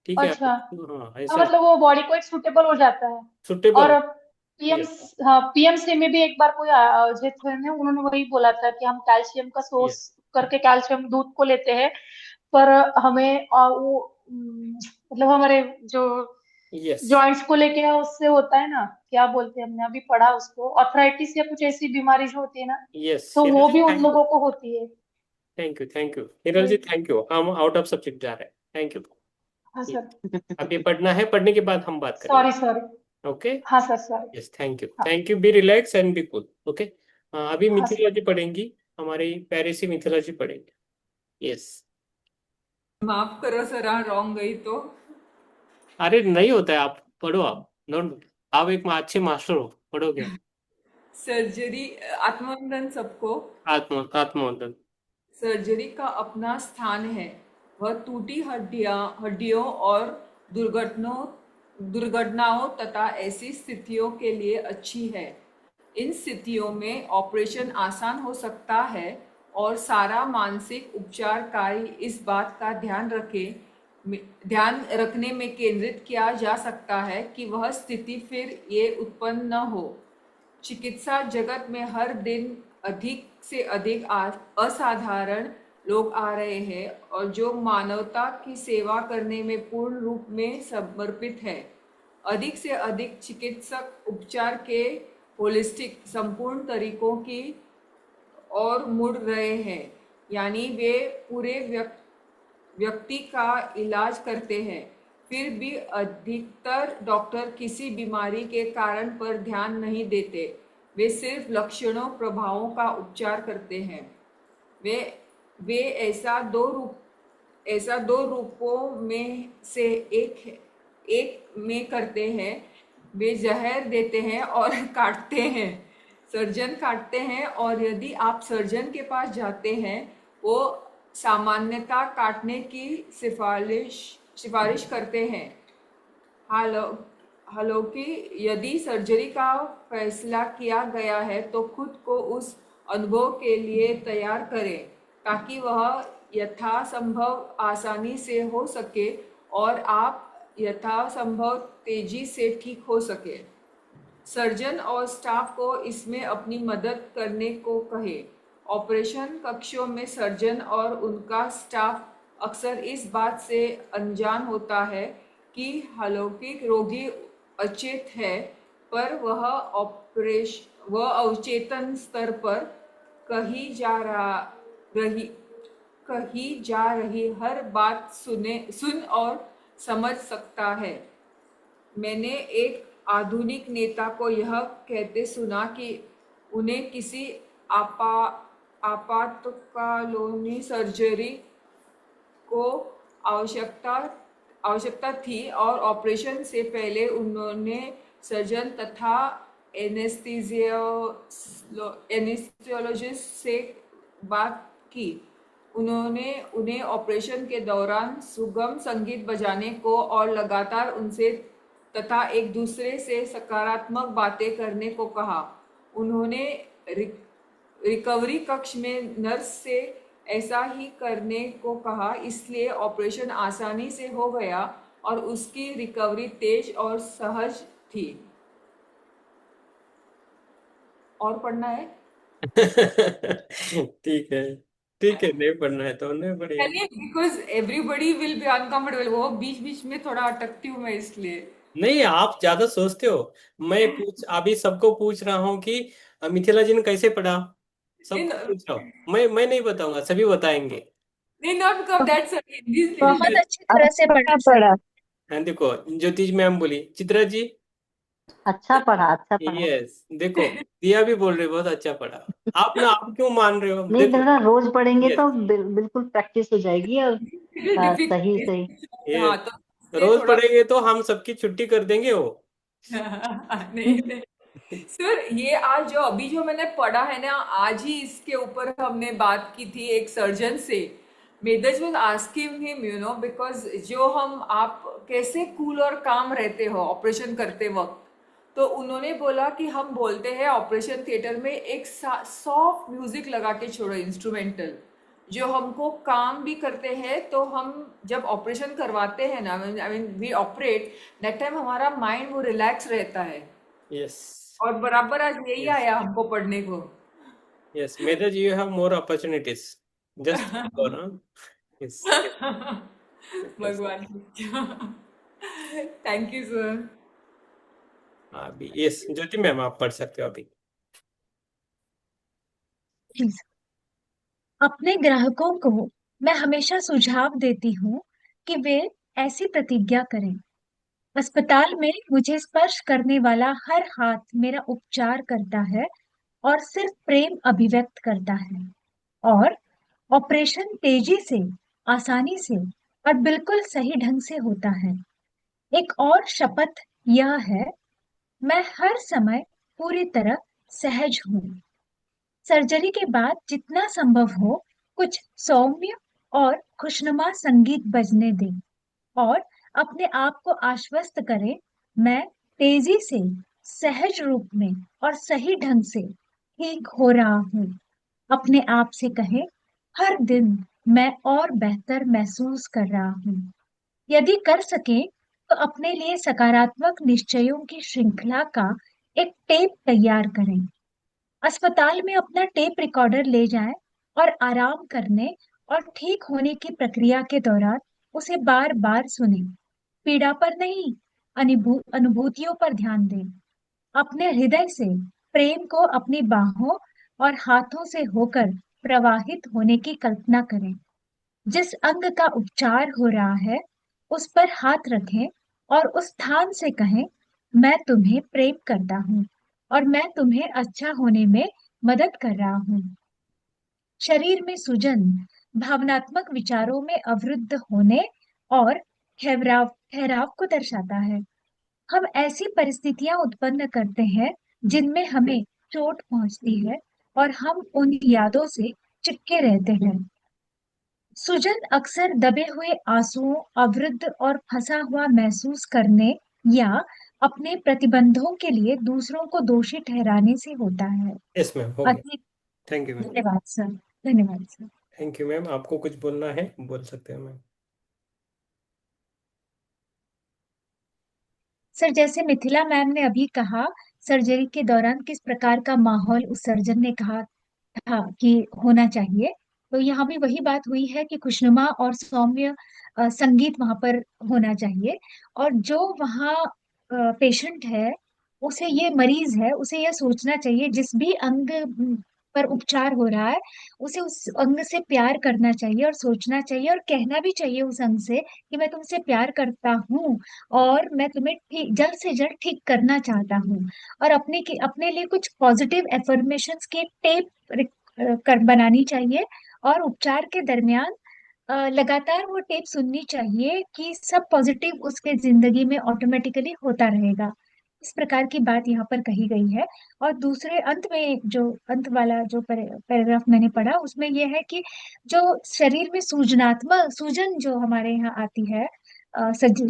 ठीक है। अच्छा। हाँ, हाँ, ऐसा है, मतलब वो बॉडी को एक सुटेबल हो जाता है। सुटेबल। और पीएम यस, हाँ, पीएमसी में भी एक बार कोई जो थे ने, उन्होंने वही बोला था कि हम कैल्शियम का सोर्स यस, करके कैल्शियम दूध को लेते हैं, पर हमें वो मतलब हमारे जो यस, जॉइंट्स को लेके उससे होता है ना, क्या बोलते हैं, हमने अभी पढ़ा उसको, आर्थराइटिस या कुछ ऐसी बीमारी जो होती है ना, यस। तो हिरल वो जी, भी उन थैंक यू, लोगों को होती है। Thank you, thank you Hiral ji, वही। Thank you. हम आउट ऑफ सब्जेक्ट जा रहे हैं, थैंक हाँ यू। सर, अभी पढ़ना है, पढ़ने के बाद हम बात करेंगे। Sorry sorry. ओके, हाँ sir, sorry. Yes, thank you, हाँ thank you, be relax and be cool. Okay, अभी हाँ मिथिला सर। जी पढ़ेंगी, हमारी प्यारी सी मिथिला जी पढ़ेंगे। यस। माफ करो सर, हाँ रॉन्ग गई तो। अरे नहीं होता है, आप पढ़ो, आप डोंट, आप एक अच्छे मास्टर हो, पढ़ोगे। सर्जरी, आत्मवंदन सबको। आत्मोदन। सर्जरी का अपना स्थान है। वह टूटी हड्डियों और दुर्घटनाओं तथा ऐसी स्थितियों के लिए अच्छी है। इन स्थितियों में ऑपरेशन आसान हो सकता है और सारा मानसिक उपचार कार्य इस बात का ध्यान रखने में केंद्रित किया जा सकता है कि वह स्थिति फिर ये उत्पन्न न हो। चिकित्सा जगत में हर दिन अधिक से अधिक असाधारण लोग आ रहे हैं और जो मानवता की सेवा करने में पूर्ण रूप में समर्पित है। अधिक से अधिक चिकित्सक उपचार के होलिस्टिक संपूर्ण तरीकों की ओर मुड़ रहे हैं, यानी वे पूरे व्यक्ति का इलाज करते हैं। फिर भी अधिकतर डॉक्टर किसी बीमारी के कारण पर ध्यान नहीं देते, वे सिर्फ लक्षणों प्रभावों का उपचार करते हैं। वे ऐसा दो रूपों में से एक में करते हैं। वे जहर देते हैं और काटते हैं। सर्जन काटते हैं, और यदि आप सर्जन के पास जाते हैं वो सामान्यतः काटने की सिफारिश करते हैं। हालांकि यदि सर्जरी का फैसला किया गया है तो खुद को उस अनुभव के लिए तैयार करें ताकि वह यथासंभव आसानी से हो सके और आप यथासंभव तेजी से ठीक हो सके। सर्जन और स्टाफ को इसमें अपनी मदद करने को कहें। ऑपरेशन कक्षों में सर्जन और उनका स्टाफ अक्सर इस बात से अनजान होता है कि हालांकि रोगी अचेत है, पर वह अवचेतन स्तर पर कही जा रही हर बात सुन और समझ सकता है। मैंने एक आधुनिक नेता को यह कहते सुना कि उन्हें किसी आपातकालीन सर्जरी को आवश्यकता थी और ऑपरेशन से पहले उन्होंने सर्जन तथा एनेस्थीसियोलॉजिस्ट से बात की। उन्होंने उन्हें ऑपरेशन के दौरान सुगम संगीत बजाने को और लगातार उनसे तथा एक दूसरे से सकारात्मक बातें करने को कहा। उन्होंने रिकवरी कक्ष में नर्स से ऐसा ही करने को कहा, इसलिए ऑपरेशन आसानी से हो गया और उसकी रिकवरी तेज और सहज थी। और पढ़ना है? ठीक है, ठीक है, नहीं पढ़ना है तो नहीं पढ़िए। Because everybody will be uncomfortable. वो बीच बीच में थोड़ा अटकती हूँ मैं, इसलिए। नहीं, आप ज्यादा सोचते हो। मैं अभी सबको पूछ रहा हूँ कि मिथिला जी ने कैसे पढ़ा, सबको पूछ रहा हूँ। मैं नहीं बताऊंगा, सभी बताएंगे। नहीं, नॉट बिकॉज दैट्स बहुत अच्छी तरह से पढ़ा सर। हाँ, देखो ज्योतिष मैम बोली, चित्रा जी अच्छा पढ़ा, अच्छा पढ़ा। यस, देखो दिया भी बोल रहे बहुत अच्छा पढ़ा। आप क्यों मान रहे हो? नहीं देखो बेटा, रोज पढ़ेंगे यस, तो बिल्कुल प्रैक्टिस हो जाएगी और सही सही। हाँ, यस, तो रोज थोड़ा पढ़ेंगे तो हम सबकी छुट्टी कर देंगे वो। नहीं सर, ये आज जो मैंने पढ़ा है ना, आज ही इसके ऊपर हमने बात की थी एक सर्जन से। मेदज वाज आस्किंग हिम, बिकॉज आप कैसे कूल और काम रहते हो ऑपरेशन करते वक्त। तो उन्होंने बोला कि हम बोलते हैं ऑपरेशन थिएटर में एक सॉफ्ट म्यूजिक लगा के छोड़ो, इंस्ट्रूमेंटल, जो हमको काम भी करते हैं। तो हम जब ऑपरेशन करवाते हैं ना, I mean we operate that time, हमारा माइंड वो रिलैक्स रहता है। यस, और बराबर आज यही Yes. आया हमको पढ़ने को। यस, मेदज you have more opportunities, just go ना। यस, भगवान। Thank you sir. अभी यस, ज्योति मैम आप पढ़ सकते हो अभी। अपने ग्राहकों को मैं हमेशा सुझाव देती हूँ कि वे ऐसी प्रतिज्ञा करें, अस्पताल में मुझे स्पर्श करने वाला हर हाथ मेरा उपचार करता है और सिर्फ प्रेम अभिव्यक्त करता है, और ऑपरेशन तेजी से, आसानी से और बिल्कुल सही ढंग से होता है। एक और शपथ यह है, मैं हर समय पूरी तरह सहज हूँ। सर्जरी के बाद जितना संभव हो कुछ सौम्य और खुशनुमा संगीत बजने दें और अपने आप को आश्वस्त करें, मैं तेजी से, सहज रूप में और सही ढंग से ठीक हो रहा हूँ। अपने आप से कहें, हर दिन मैं और बेहतर महसूस कर रहा हूँ। यदि कर सके तो अपने लिए सकारात्मक निश्चयों की श्रृंखला का एक टेप तैयार करें। अस्पताल में अपना टेप रिकॉर्डर ले जाएं और आराम करने और ठीक होने की प्रक्रिया के दौरान उसे बार बार सुनें। पीड़ा पर नहीं, अनुभूतियों पर ध्यान दें। अपने हृदय से प्रेम को अपनी बाहों और हाथों से होकर प्रवाहित होने की कल्पना करें। जिस अंग का उपचार हो रहा है उस पर हाथ रखें और उस स्थान से कहें, मैं तुम्हें प्रेम करता हूँ और मैं तुम्हें अच्छा होने में मदद कर रहा हूँ। शरीर में सूजन भावनात्मक विचारों में अवरुद्ध होने और ठहराव ठहराव को दर्शाता है। हम ऐसी परिस्थितियां उत्पन्न करते हैं जिनमें हमें चोट पहुंचती है और हम उन यादों से चिपके रहते हैं। सूजन अक्सर दबे हुए आंसुओं, अवरुद्ध और फंसा हुआ महसूस करने या अपने प्रतिबंधों के लिए दूसरों को दोषी ठहराने से होता है। यस मैम, हो गया। अधिक थैंक यू मैम। धन्यवाद सर। धन्यवाद सर। Thank you ma'am. आपको कुछ बोलना है, बोल सकते हैं मैम। सर, जैसे मिथिला मैम ने अभी कहा, सर्जरी के दौरान किस प्रकार का माहौल उस सर्जन ने कहा था कि होना चाहिए, तो यहाँ भी वही बात हुई है कि खुशनुमा और सौम्य संगीत वहां पर होना चाहिए। और जो वहाँ पेशेंट है, उसे ये मरीज है, उसे यह सोचना चाहिए जिस भी अंग पर उपचार हो रहा है, उसे उस अंग से प्यार करना चाहिए और सोचना चाहिए और कहना भी चाहिए उस अंग से कि मैं तुमसे प्यार करता हूँ और मैं तुम्हें ठीक जल्द से जल्द ठीक करना चाहता हूँ। और अपने लिए कुछ पॉजिटिव एफर्मेशंस की टेप कर बनानी चाहिए और उपचार के दरमियान लगातार वो टेप सुननी चाहिए कि सब पॉजिटिव उसके जिंदगी में ऑटोमेटिकली होता रहेगा। इस प्रकार की बात यहाँ पर कही गई है। और दूसरे अंत में जो अंत वाला जो पैराग्राफ मैंने पढ़ा उसमें यह है कि जो शरीर में सूजनात्मक सूजन जो हमारे यहाँ आती है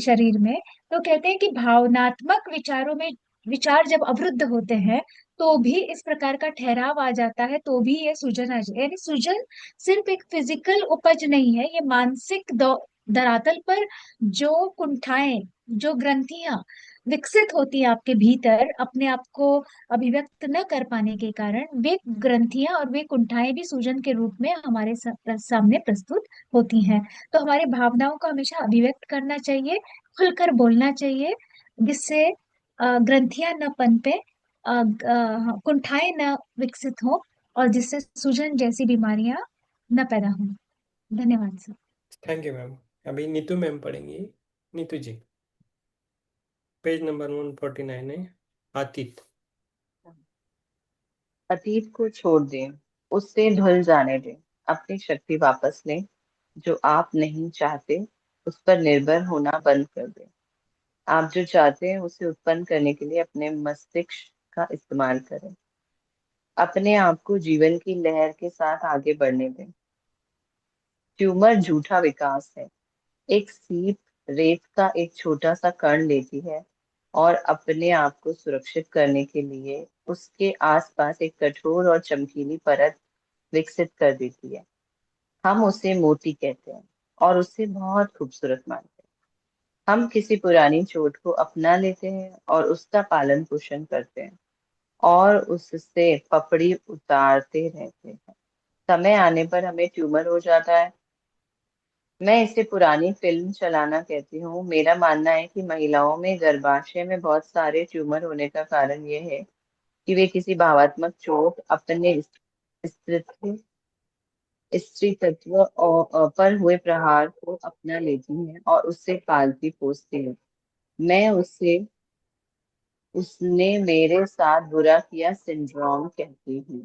शरीर में, तो कहते हैं कि भावनात्मक विचारों में विचार जब अवरुद्ध होते हैं तो भी इस प्रकार का ठहराव आ जाता है, तो भी ये सूजन आ जाए। यानी सूजन सिर्फ एक फिजिकल उपज नहीं है, ये मानसिक धरातल पर जो कुंठाएं, जो ग्रंथियां विकसित होती है आपके भीतर अपने आप को अभिव्यक्त न कर पाने के कारण, वे ग्रंथियां और वे कुंठाएं भी सूजन के रूप में हमारे सामने प्रस्तुत होती हैं। तो हमारे भावनाओं को हमेशा अभिव्यक्त करना चाहिए, खुलकर बोलना चाहिए, जिससे ग्रंथियां न पनपे, कुंठाएं न विकसित हो और जिससे सूजन जैसी बीमारियां न पैदा हों। धन्यवाद सर। Thank you ma'am. अभी नीतू मैम पढ़ेंगी। नीतू जी, पेज नंबर 149 है, अतीत। अतीत को छोड़ दें, उससे धुल जाने दें, अपनी शक्ति वापस लें। जो आप नहीं चाहते उस पर निर्भर होना बंद कर दें। आप जो चाहते हैं उसे उत्पन्न करने के लिए अपने मस्तिष्क का इस्तेमाल करें। अपने आप को जीवन की लहर के साथ आगे बढ़ने दें। ट्यूमर झूठा विकास है। एक सीप रेत का एक छोटा सा कण लेती है और अपने आप को सुरक्षित करने के लिए उसके आसपास एक कठोर और चमकीली परत विकसित कर देती है। हम उसे मोती कहते हैं और उसे बहुत खूबसूरत मानते हैं। हम किसी पुरानी चोट को अपना लेते हैं और उसका पालन पोषण करते हैं और उससे पपड़ी उतारते रहते हैं। समय आने पर हमें ट्यूमर हो जाता है। मैं इसे पुरानी फिल्म चलाना कहती हूँ। मेरा मानना है कि महिलाओं में गर्भाशय में बहुत सारे ट्यूमर होने का कारण यह है कि वे किसी भावात्मक चोट, अपने स्त्रीत्व स्त्री तत्व पर हुए प्रहार को अपना लेती हैं और उससे पालती पोसती हैं। मैं उसे उसने मेरे साथ बुरा किया सिंड्रोम कहती हूँ।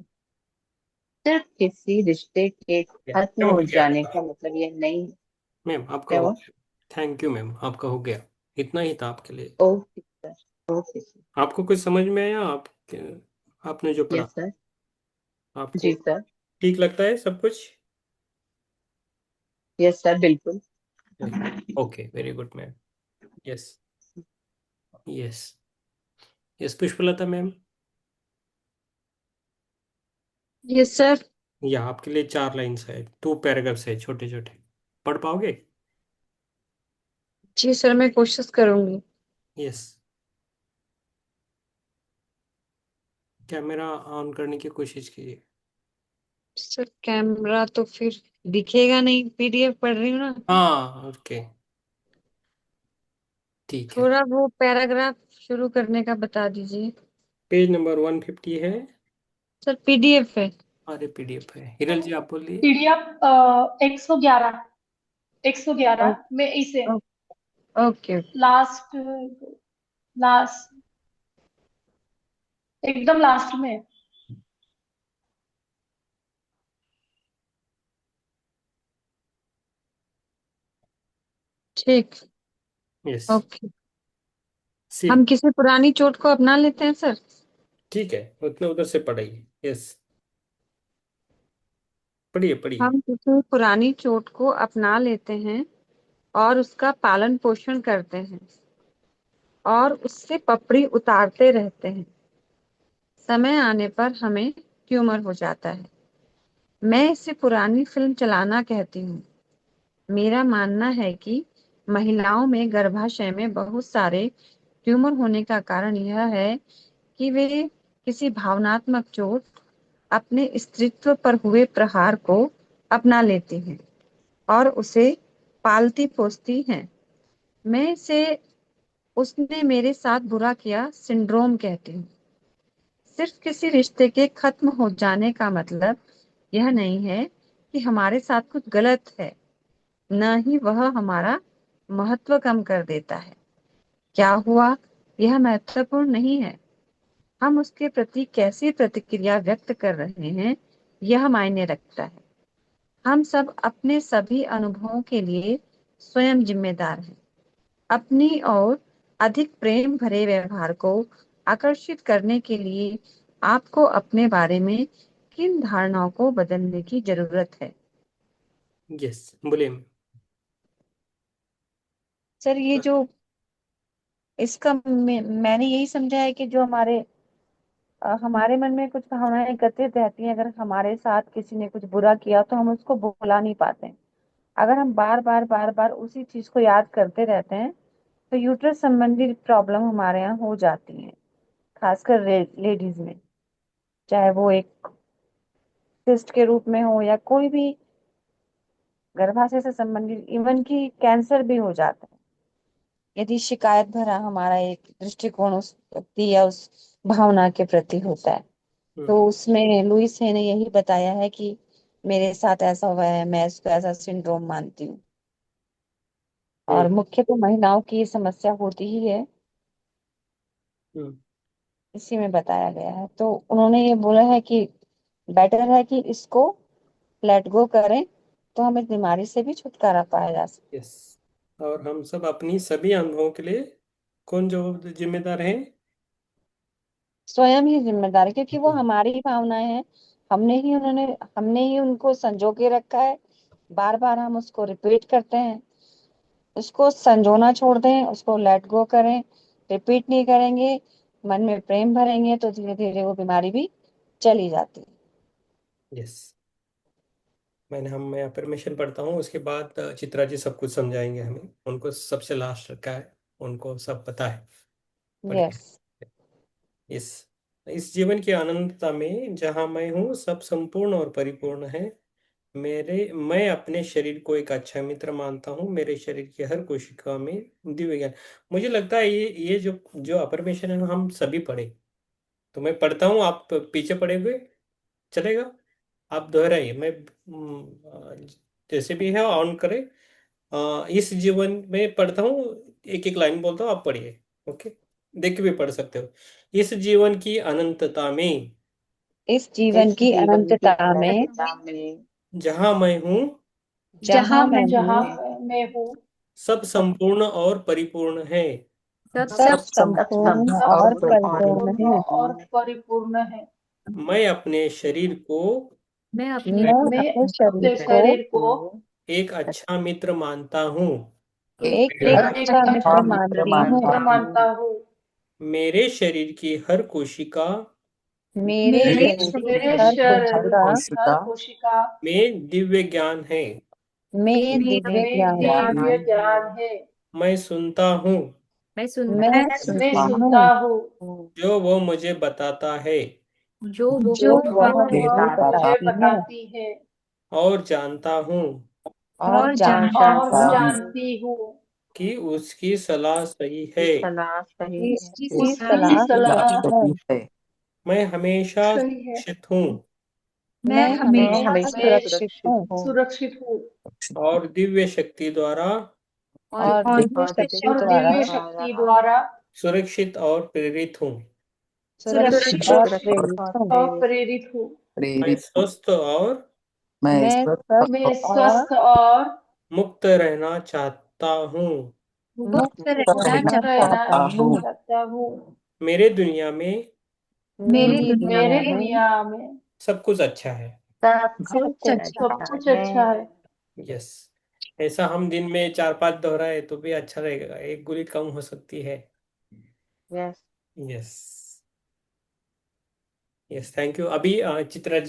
सिर्फ किसी रिश्ते के खत्म मैम हो हो गया जाने आपका। का मतलब ये नहीं। मैम आपका क्या हो हुआ? गया। थैंक यू मैम, आपका हो गया। इतना ही था आपके लिए। Okay sir, okay sir. आपको कुछ समझ में आया? आपने जो पढ़ा, यस सर। आपको जी सर। ठीक लगता है सब कुछ? यस सर, बिल्कुल। Okay, very good ma'am. Yes, yes, yes Pushpalata ma'am. Yes sir. या आपके लिए 4 लाइन्स है, 2 पैराग्राफ्स है छोटे छोटे, पढ़ पाओगे? जी सर, मैं कोशिश करूंगी। यस। कैमरा ऑन करने की कोशिश कीजिए। सर कैमरा तो फिर दिखेगा नहीं, पीडीएफ पढ़ रही हूँ ना। हाँ, ओके, ठीक है। थोड़ा वो पैराग्राफ शुरू करने का बता दीजिए। पेज नंबर 150 है। सर पीडीएफ है। अरे पीडीएफ है, हिरल जी आप बोलिए। पीडीएफ 111, 111 ओ- में इसे ओ- ओके। लास्ट, लास्ट, एकदम लास्ट में। ठीक। यस। ओके। हम सिर्फ किसी पुरानी चोट को अपना लेते हैं सर। ठीक है, उतने उधर से पढ़ाइए। यस, पढ़िए पढ़िए। हम किसी पुरानी चोट को अपना लेते हैं और उसका पालन पोषण करते हैं और उससे पपड़ी उतारते रहते हैं। समय आने पर हमें ट्यूमर हो जाता है। मैं इसे पुरानी फिल्म चलाना कहती हूँ। मेरा मानना है कि महिलाओं में गर्भाशय में बहुत सारे ट्यूमर होने का कारण यह है कि वे किसी भावनात्मक चोट, अपने स्त्रीत्व पर हुए प्रहार को अपना लेती हैं और उसे पालती पोसती हैं। मैं इसे उसने मेरे साथ बुरा किया सिंड्रोम कहती हूँ। सिर्फ किसी रिश्ते के खत्म हो जाने का मतलब यह नहीं है कि हमारे साथ कुछ गलत है, न ही वह हमारा महत्व कम कर देता है। क्या हुआ, यह महत्वपूर्ण नहीं है। हम उसके प्रति कैसी प्रतिक्रिया व्यक्त कर रहे हैं, यह मायने रखता है। हम सब अपने सभी अनुभवों के लिए स्वयं जिम्मेदार हैं। अपनी और अधिक प्रेम भरे व्यवहार को आकर्षित करने के लिए आपको अपने बारे में किन धारणाओं को बदलने की जरूरत है? यस, बोलिए। सर ये जो इसका मैंने यही समझा है कि जो हमारे मन में कुछ भावनाएं एकत्रित रहती हैं, अगर हमारे साथ किसी ने कुछ बुरा किया तो हम उसको भुला नहीं पाते हैं। अगर हम बार बार उसी चीज को याद करते रहते हैं तो यूट्रस संबंधी प्रॉब्लम हमारे यहाँ हो जाती है, खासकर लेडीज में। चाहे वो एक सिस्ट के रूप में हो या कोई भी गर्भाशय से संबंधित, इवन की कैंसर भी हो जाता है यदि शिकायत भरा हमारा एक दृष्टिकोण उस व्यक्ति या उस भावना के प्रति होता है। तो उसमें लुइस है ने यही बताया है कि मेरे साथ ऐसा हुआ है, मैं इसको ऐसा सिंड्रोम मानती हूँ। और मुख्य तो महिलाओं की ये समस्या होती ही है, हम्म। इसी में बताया गया है। तो उन्होंने ये बोला है कि बेटर है कि इसको लेट गो करें तो हम इस बीमारी से भी छुटकारा पाया जा सकता यस, और हम सब अपनी सभी अनुभवों के लिए कौन जो जिम्मेदार है? है। स्वयं ही जिम्मेदार है, क्योंकि वो हमारी ही भावनाएं हैं। हमने ही उनको संजो के रखा है। बार बार हम उसको रिपीट करते हैं। उसको संजोना छोड़ दें, उसको लेट गो करें, रिपीट नहीं करेंगे, मन में प्रेम भरेंगे तो धीरे धीरे वो बीमारी भी चली जाती है। यस, मैं परमिशन पढ़ता हूँ, उसके बाद चित्रा जी सब कुछ समझाएंगे हमें, उनको सबसे लास्ट रखा है, उनको सब पता है। पढ़िए। यस। इस इस जीवन की अनंतता में जहाँ मैं हूँ सब संपूर्ण और परिपूर्ण है। मैं अपने शरीर को एक अच्छा मित्र मानता हूँ। मेरे शरीर की हर कोशिका में दिव्य ज्ञान। मुझे लगता है ये जो जो अफर्मेशन है हम सभी पढ़े। तो मैं पढ़ता हूँ, आप पीछे पड़े हुए चलेगा, आप दोहराइए। जैसे भी है ऑन करें। इस जीवन में पढ़ता हूँ, एक एक लाइन बोलता हूँ, आप पढ़िए। ओके, देख के भी पढ़ सकते हो। इस जीवन की अनंतता में इस जीवन इस की जीवन की अनंतता में अनंतता में जहाँ मैं हूँ जहाँ मैं जहाँ हूँ मैं हूँ सब संपूर्ण और परिपूर्ण है। सब सब सब सब संपूर्ण सब और संपूर्ण और परिपूर्ण संपूर्ण है। और परिपूर्ण परिपूर्ण है। मैं अपने शरीर को मैं अपने मैं मैं अपने शरीर अपने को शरीर को एक अच्छा मित्र मानता हूँ। एक एक एक अच्छा अच्छा मित्र अच्छा मित्र मानती हूँ। मानता मित्र हूँ। मानता हूँ। मेरे शरीर की हर कोशिका मेरे मेरे शरीर मेरे शरीर हर शरीर कोशिका की हर कोशिका में दिव्य ज्ञान है। में दिव्य में ज्ञान है। दिव्य ज्ञान है। मैं सुनता हूँ मैं सुनता मैं मैं सुनता सुनता हूँ हूँ जो वो मुझे बताता है, जो वो जो जो वह वह मुझे मुझे वह मुझे बताती है बताती है और जानता हूँ और और और जानता जानता हूँ जानती हूँ कि उसकी सलाह सही कि है। सलाह सही कि है, उसकी कि सलाह उसकी सलाह सलाह सही है। मैं हमेशा सही है। सुरक्षित हूँ मैं मैं हमेशा हमेशा मैं सुरक्षित सुरक्षित हूँ हूँ सुरक्षित हूँ और दिव्य शक्ति द्वारा और और दिव्य दिव्य शक्ति शक्ति और द्वारा दिव्य द्वारा शक्ति द्वारा सुरक्षित और प्रेरित हूँ। सुरक्षित और सुरक्षित प्रेरित और हूँ। और प्रेरित। प्रेरित हूँ। मैं स्वस्थ और मैं मैं स्वस्थ और स्वस्थ और मुक्त रहना चाहता हूँ। मुक्त रहना रहना रहना चाहता चाहता हूँ। हूँ। चाहता हूँ। मेरे दुनिया में मेरी मेरी दुनिया मेरे दुनिया में में दुनिया में सब कुछ अच्छा है। सब सब कुछ कुछ अच्छा सब अच्छा कुछ है। अच्छा है। यस, ऐसा हम दिन में 4-5 दोहराए तो भी अच्छा रहेगा, एक गोली कम हो सकती है। Yes. Yes, yes, thank you. अभी चित्रा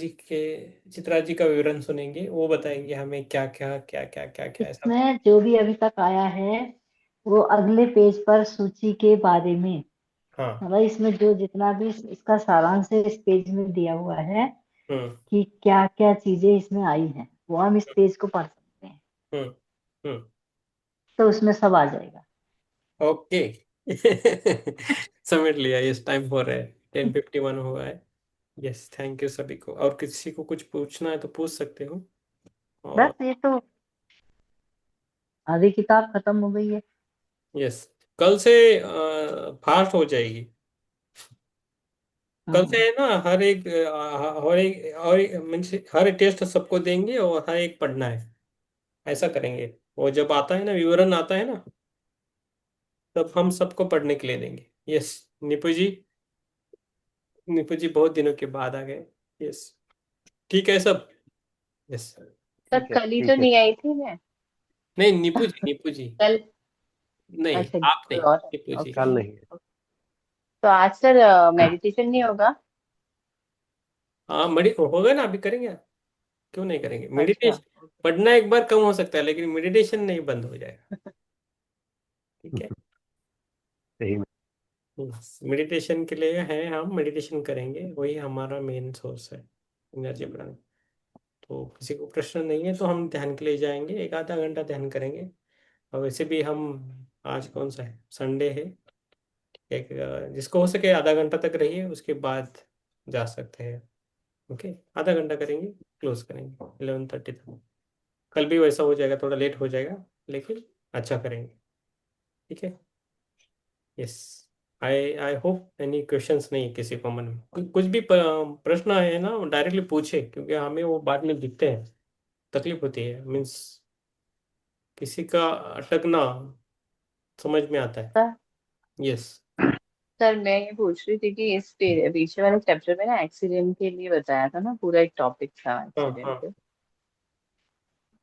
जी का विवरण सुनेंगे, वो बताएंगे हमें क्या क्या क्या क्या क्या क्या ऐसा। इसमें जो भी अभी तक आया है वो अगले पेज पर सूची के बारे में, हाँ। मतलब इसमें जो जितना भी इसका सारांश है इस पेज में दिया हुआ है हम्म। कि क्या क्या चीजें इसमें आई हैं, वो हम इस पेज को पढ़ सकते हैं, हम्म। हम्म। तो उसमें सब आ जाएगा। ओके। समझ लिया, यस, टाइम हो रहा है, 10:51 हुआ है। यस, थैंक यू सभी को। और किसी को कुछ पूछना है तो पूछ सकते हो। और बस ये तो आधी किताब खत्म हो गई है। यस, कल से फास्ट हो जाएगी। कल से हाँ, है ना, हर एक मीन्स हर टेस्ट सबको देंगे और हर एक पढ़ना है, ऐसा करेंगे। वो जब आता है ना, विवरण आता है ना, तब हम सबको पढ़ने के लिए देंगे। यस, निपु जी, निपु जी बहुत दिनों के बाद आ गए। यस, ठीक है सब। यस, पर कल ही तो नहीं आई थी मैं। नहीं, निपु जी, निपु जी, कल। नहीं अच्छा आप कोई नहीं, और निपु है। जी। ओके। तो आज सर मेडिटेशन नहीं होगा? हाँ, होगा ना, अभी करेंगे। क्यों नहीं करेंगे अच्छा। मेडिटेशन? पढ़ना एक बार कम हो सकता है लेकिन मेडिटेशन नहीं बंद हो जाएगा। ठीक है। मेडिटेशन के लिए है, हम मेडिटेशन करेंगे, वही हमारा मेन सोर्स है एनर्जी बढ़ाने। तो किसी को प्रश्न नहीं है तो हम ध्यान के लिए जाएंगे, एक आधा घंटा ध्यान करेंगे। और वैसे भी हम, आज कौन सा है, संडे है। एक जिसको हो सके आधा घंटा तक रहिए, उसके बाद जा सकते हैं। ओके, आधा घंटा करेंगे, क्लोज करेंगे 11:30 तक। कल भी वैसा हो जाएगा, थोड़ा लेट हो जाएगा लेकिन अच्छा करेंगे। ठीक है। Yes, I I hope any questions नहीं किसी को मन में कुछ भी प्रश्न है ना, डायरेक्टली पूछे, क्योंकि हमें वो बाद में दिखते हैं, तकलीफ होती है, मीन्स किसी का अटकना समझ में आता है। Sir yes. सर मैं ये पूछ रही थी कि इस पीछे वाले चैप्टर में ना एक्सीडेंट के लिए बताया था ना, पूरा एक टॉपिक था हाँ, एक्सीडेंट हाँ। पे।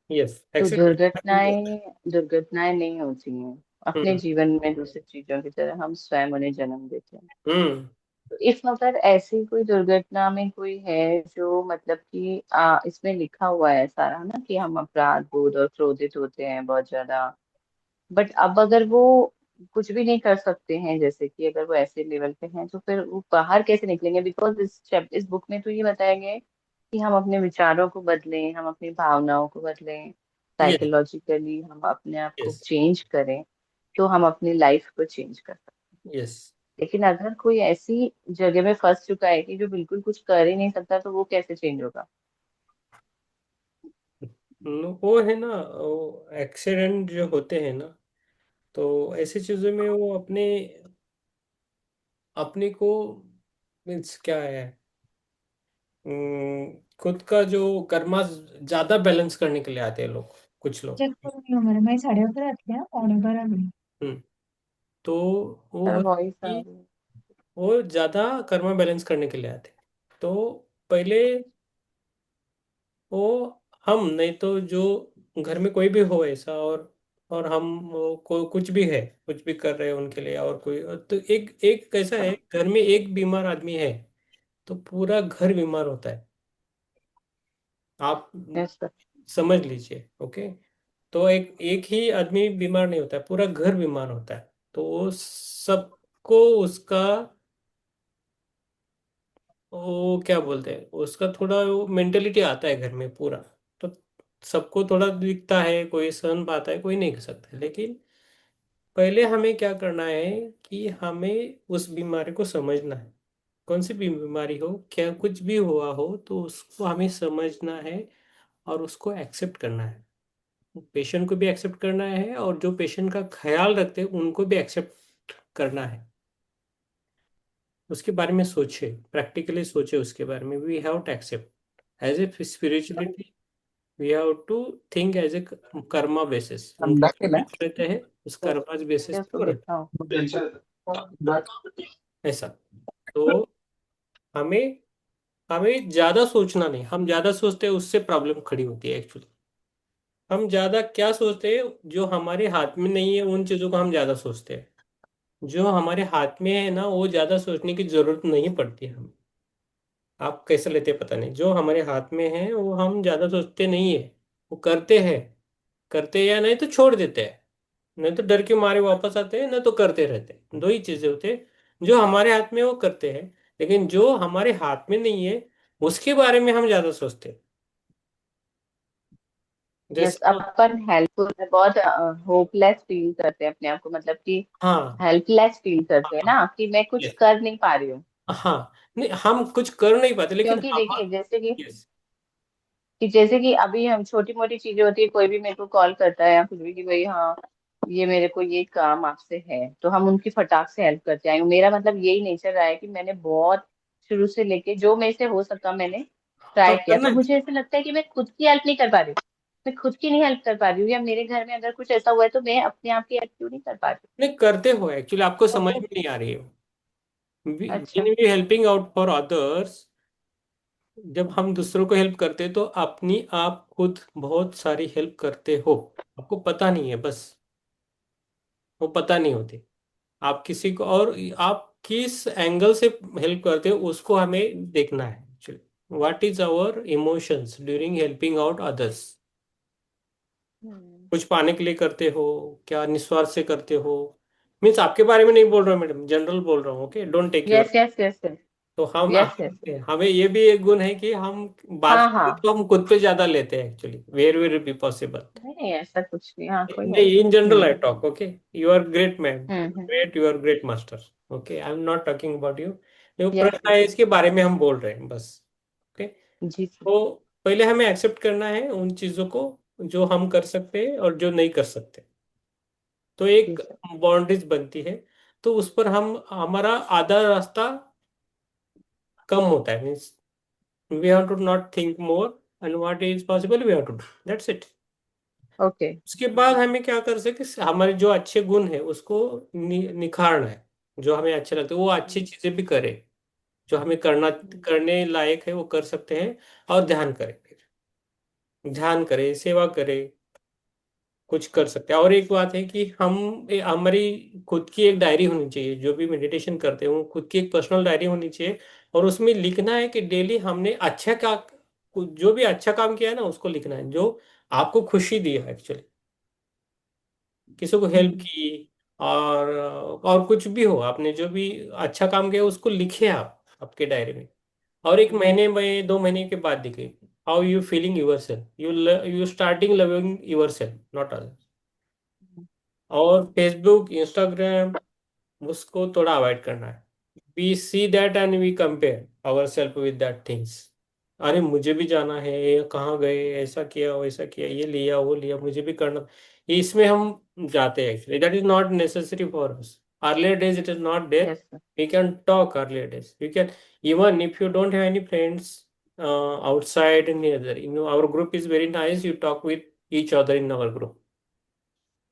यस, तो एक्सीडेंट। दुर्घटनाएं दुर्घटनाएं नहीं होती हैं अपने हम्म। जीवन में दूसरी चीजों की तरह, हम स्वयं उन्हें जन्म देते हैं। हम्म। तो इफ अगर ऐसी कोई दुर्घटना में कोई है जो मतलब कि इसमें लिखा हुआ है सारा ना कि हम अपराध बोध और क्रोधित होते हैं बहुत ज्यादा, बट अब अगर वो कुछ भी नहीं कर सकते हैं, जैसे कि अगर वो ऐसे लेवल पे हैं तो फिर वो बाहर कैसे निकलेंगे? बिकॉज इस बुक में तो ये बताया गया है कि हम अपने विचारों को बदलें, हम अपनी भावनाओं को बदलें, यस। साइकोलॉजिकली हम अपने आप को यस। चेंज करें, तो हम अपनी लाइफ को चेंज कर सकते हैं। यस। लेकिन अगर कोई ऐसी जगह में फंस चुका है कि जो बिल्कुल कुछ कर ही नहीं सकता, तो वो कैसे चेंज होगा? वो है ना, वो एक्सीडेंट जो होते हैं ना, तो ऐसी चीजों में वो अपने अपने को, मीन्स क्या है, खुद का जो कर्मा ज्यादा बैलेंस करने के लिए आते हैं लोग, कुछ लोग। चेक करून घेऊ मॅडम, माझी 11:30 आली आहे, 11:15 आली. हम्म। तो वो सर हो वॉइस आ कि रही है। वो ज्यादा कर्मा बैलेंस करने के लिए आते हैं। तो पहले वो, हम नहीं तो जो घर में कोई भी हो ऐसा, और हम कुछ भी है, कुछ भी कर रहे हैं उनके लिए, और कोई तो एक एक कैसा है, घर में एक बीमार आदमी है तो पूरा घर बीमार होता है। आप यस सर। समझ लीजिए। ओके। तो एक एक ही आदमी बीमार नहीं होता है, पूरा घर बीमार होता है। तो वो सबको उसका, वो क्या बोलते हैं, उसका थोड़ा वो मेंटेलिटी आता है घर में पूरा। तो सबको थोड़ा दिखता है, कोई सहन पाता है, कोई नहीं कर सकता। लेकिन पहले हमें क्या करना है कि हमें उस बीमारी को समझना है। कौन सी भी बीमारी हो, क्या कुछ भी हुआ हो, तो उसको हमें समझना है और उसको एक्सेप्ट करना है। पेशेंट को भी एक्सेप्ट करना है और जो पेशेंट का ख्याल रखते हैं उनको भी एक्सेप्ट करना है। उसके बारे में सोचे, प्रैक्टिकली सोचे उसके बारे में। We have to accept as a spirituality. We have to think as a karma basis. हम कैसे भी रहते हैं उस यस। कर्मा बेसिस यस पे वो रहते देखता हूँ। हैं। ऐसा। तो हमें हमें ज्यादा सोचना नहीं। हम ज्यादा सोचते हैं उससे प्रॉब्लम खड़ी होती है एक्चुअली। हम ज्यादा क्या सोचते हैं, जो हमारे हाथ में नहीं है उन चीजों को हम ज्यादा सोचते हैं। जो हमारे हाथ में है ना, वो ज्यादा सोचने की जरूरत नहीं पड़ती है हमें। आप कैसे लेते हैं पता नहीं। जो हमारे हाथ में है वो हम ज्यादा सोचते नहीं है, वो करते हैं। करते या नहीं तो छोड़ देते हैं, नहीं तो डर के मारे वापस आते हैं, नहीं तो करते रहते हैं। दो ही चीजें होते हैं। जो हमारे हाथ में वो करते हैं, लेकिन जो हमारे हाथ में नहीं है उसके बारे में हम ज्यादा सोचते हैं। यस, जैसे अपन हेल्पफुल बहुत होपलेस फील करते हैं अपने आप को, मतलब कि हाँ हेल्पलेस फील करते हैं हाँ ना, कि मैं कुछ yes, कर नहीं पा रही हूँ। हाँ। नहीं, हम कुछ कर नहीं पाते लेकिन क्योंकि हम। देखिए जैसे यस। कि जैसे कि अभी हम छोटी मोटी चीजें होती है, कोई भी मेरे को कॉल करता है या कुछ भी कि भाई हाँ ये मेरे को ये काम आपसे है, तो हम उनकी फटाक से हेल्प करते आए। मेरा मतलब यही नेचर रहा है कि मैंने बहुत शुरू से लेके जो मेरे से हो सका मैंने तो ट्राई किया। करना तो है। मुझे ऐसा लगता है कि मैं खुद की हेल्प नहीं कर पा रही हूँ। मैं खुद की नहीं हेल्प कर पा रही हूँ, या मेरे घर में अगर कुछ ऐसा हुआ है तो मैं अपने आप की हेल्प क्यों नहीं कर पा रही नहीं करते हो एक्चुअली, आपको हूँ। समझ तो में नहीं आ रही है। अच्छा। When we helping out for others, जब हम दूसरों को हेल्प करते हैं तो अपनी आप खुद बहुत सारी हेल्प करते हो। आपको पता नहीं है बस, वो पता नहीं होती। आप किसी को, और आप किस एंगल से हेल्प करते हो उसको हमें देखना है actually. What is our emotions during helping out others. Hmm. कुछ पाने के लिए करते हो, क्या निस्वार्थ से करते हो। मीन्स आपके बारे में नहीं बोल रहा हूँ मैडम, जनरल बोल रहा हूँ। Okay, don't take your. Yes yes yes yes. तो हम यस यस। हमें ये भी एक गुण है कि हम बात हाँ करें हाँ। तो हम खुद पे ज्यादा लेते हैं actually, where where be possible. नहीं नहीं, ऐसा कुछ नहीं, हाँ कोई बात नहीं, इन नहीं। General I talk. Okay, you are great man, hmm. Great, you are great master. Okay, I am not talking about you. जो यस प्रश्न यस। है इसके बारे में हम बोल रहे हैं बस। ओके। जी सर। तो पहले हमें एक्सेप्ट करना है उन चीजों को जो हम कर सकते हैं और जो नहीं कर सकते। तो जी एक सर। बाउंड्रीज बनती है। तो उस पर हम, हमारा आधा रास्ता कम होता है। Means we have to not think more, and what is possible we have to do, that's it. Okay. उसके बाद हमें क्या कर सकते, हमारे जो अच्छे गुण है उसको निखारना है। जो हमें अच्छे लगते हैं वो अच्छी चीजें भी करें। जो हमें करने लायक है वो कर सकते हैं। और ध्यान करें, फिर ध्यान करें, सेवा करें, कुछ कर सकते हैं। और एक बात है कि हमारी खुद की एक डायरी होनी चाहिए। जो भी मेडिटेशन करते हैं वो खुद की एक पर्सनल डायरी होनी चाहिए। और उसमें लिखना है कि डेली हमने अच्छा का, जो भी अच्छा काम किया है ना उसको लिखना है, जो आपको खुशी दी है एक्चुअली। किसी को हेल्प की, और कुछ भी हो, आपने जो भी अच्छा काम किया उसको लिखे आप आपके डायरी में। और एक महीने में, 2 महीने के बाद देखिए how you feeling your self. You starting loving your self, not other. और फेसबुक, इंस्टाग्राम, उसको थोड़ा अवॉइड करना है। We see that and we compare our self with that things. अरे मुझे भी जाना है, ये कहाँ गए, ऐसा किया वैसा किया, ये लिया वो लिया, मुझे भी करना। इसमें हम जाते हैं actually. That is not necessary for us. Earlier days it is not there. Yes sir. We can talk earlier days, we can, even if you don't have any friends outside and other, our group is very nice, you talk with each other in our group।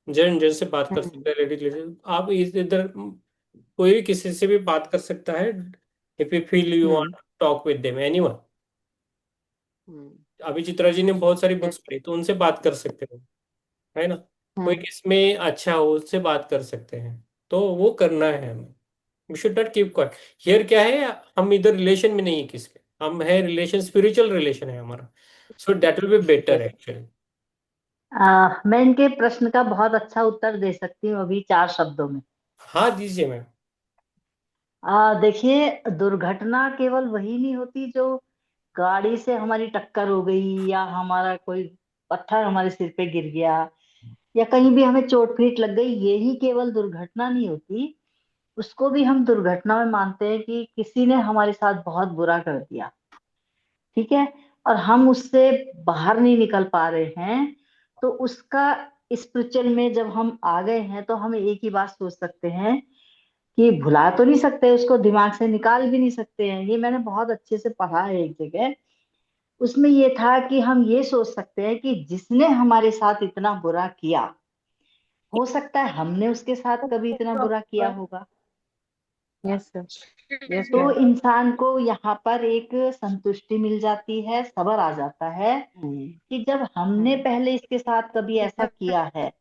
जन जन से बात कर सकते हैं, ladies ladies, आप इस इधर कोई भी किसी से भी बात कर सकता है। If you feel you hmm. Want talk with them anyone. Hmm. अभी चित्रा जी ने बहुत सारी बुक्स यस। पढ़ी तो उनसे बात कर सकते हो, है ना। कोई हम्म। किसमें अच्छा हो उससे बात कर सकते हैं। तो वो करना है हमें। We should not keep quiet. Here क्या है, हम इधर रिलेशन में नहीं है किसके, हम है रिलेशन, स्पिरिचुअल रिलेशन है हमारा। So that will be better actually. मैं इनके प्रश्न का बहुत अच्छा उत्तर दे सकती हूँ अभी 4 शब्दों में। हाँ दीजिए मैम। देखिए, दुर्घटना केवल वही नहीं होती जो गाड़ी से हमारी टक्कर हो गई, या हमारा कोई पत्थर हमारे सिर पे गिर गया, या कहीं भी हमें चोट पीट लग गई, यही केवल दुर्घटना नहीं होती। उसको भी हम दुर्घटना में मानते हैं कि किसी ने हमारे साथ बहुत बुरा कर दिया, ठीक है, और हम उससे बाहर नहीं निकल पा रहे हैं। तो उसका स्पिरिचुअल में जब हम आ गए हैं तो हम एक ही बात सोच सकते हैं कि भुला तो नहीं सकते उसको, दिमाग से निकाल भी नहीं सकते हैं। ये मैंने बहुत अच्छे से पढ़ा है एक जगह। उसमें ये था कि हम ये सोच सकते हैं कि जिसने हमारे साथ इतना बुरा किया, हो सकता है हमने उसके साथ कभी इतना बुरा किया होगा। यस सर, यस तो मैम। इंसान को यहाँ पर एक संतुष्टि मिल जाती है, सब्र आ जाता है कि जब हमने पहले इसके साथ कभी ऐसा किया है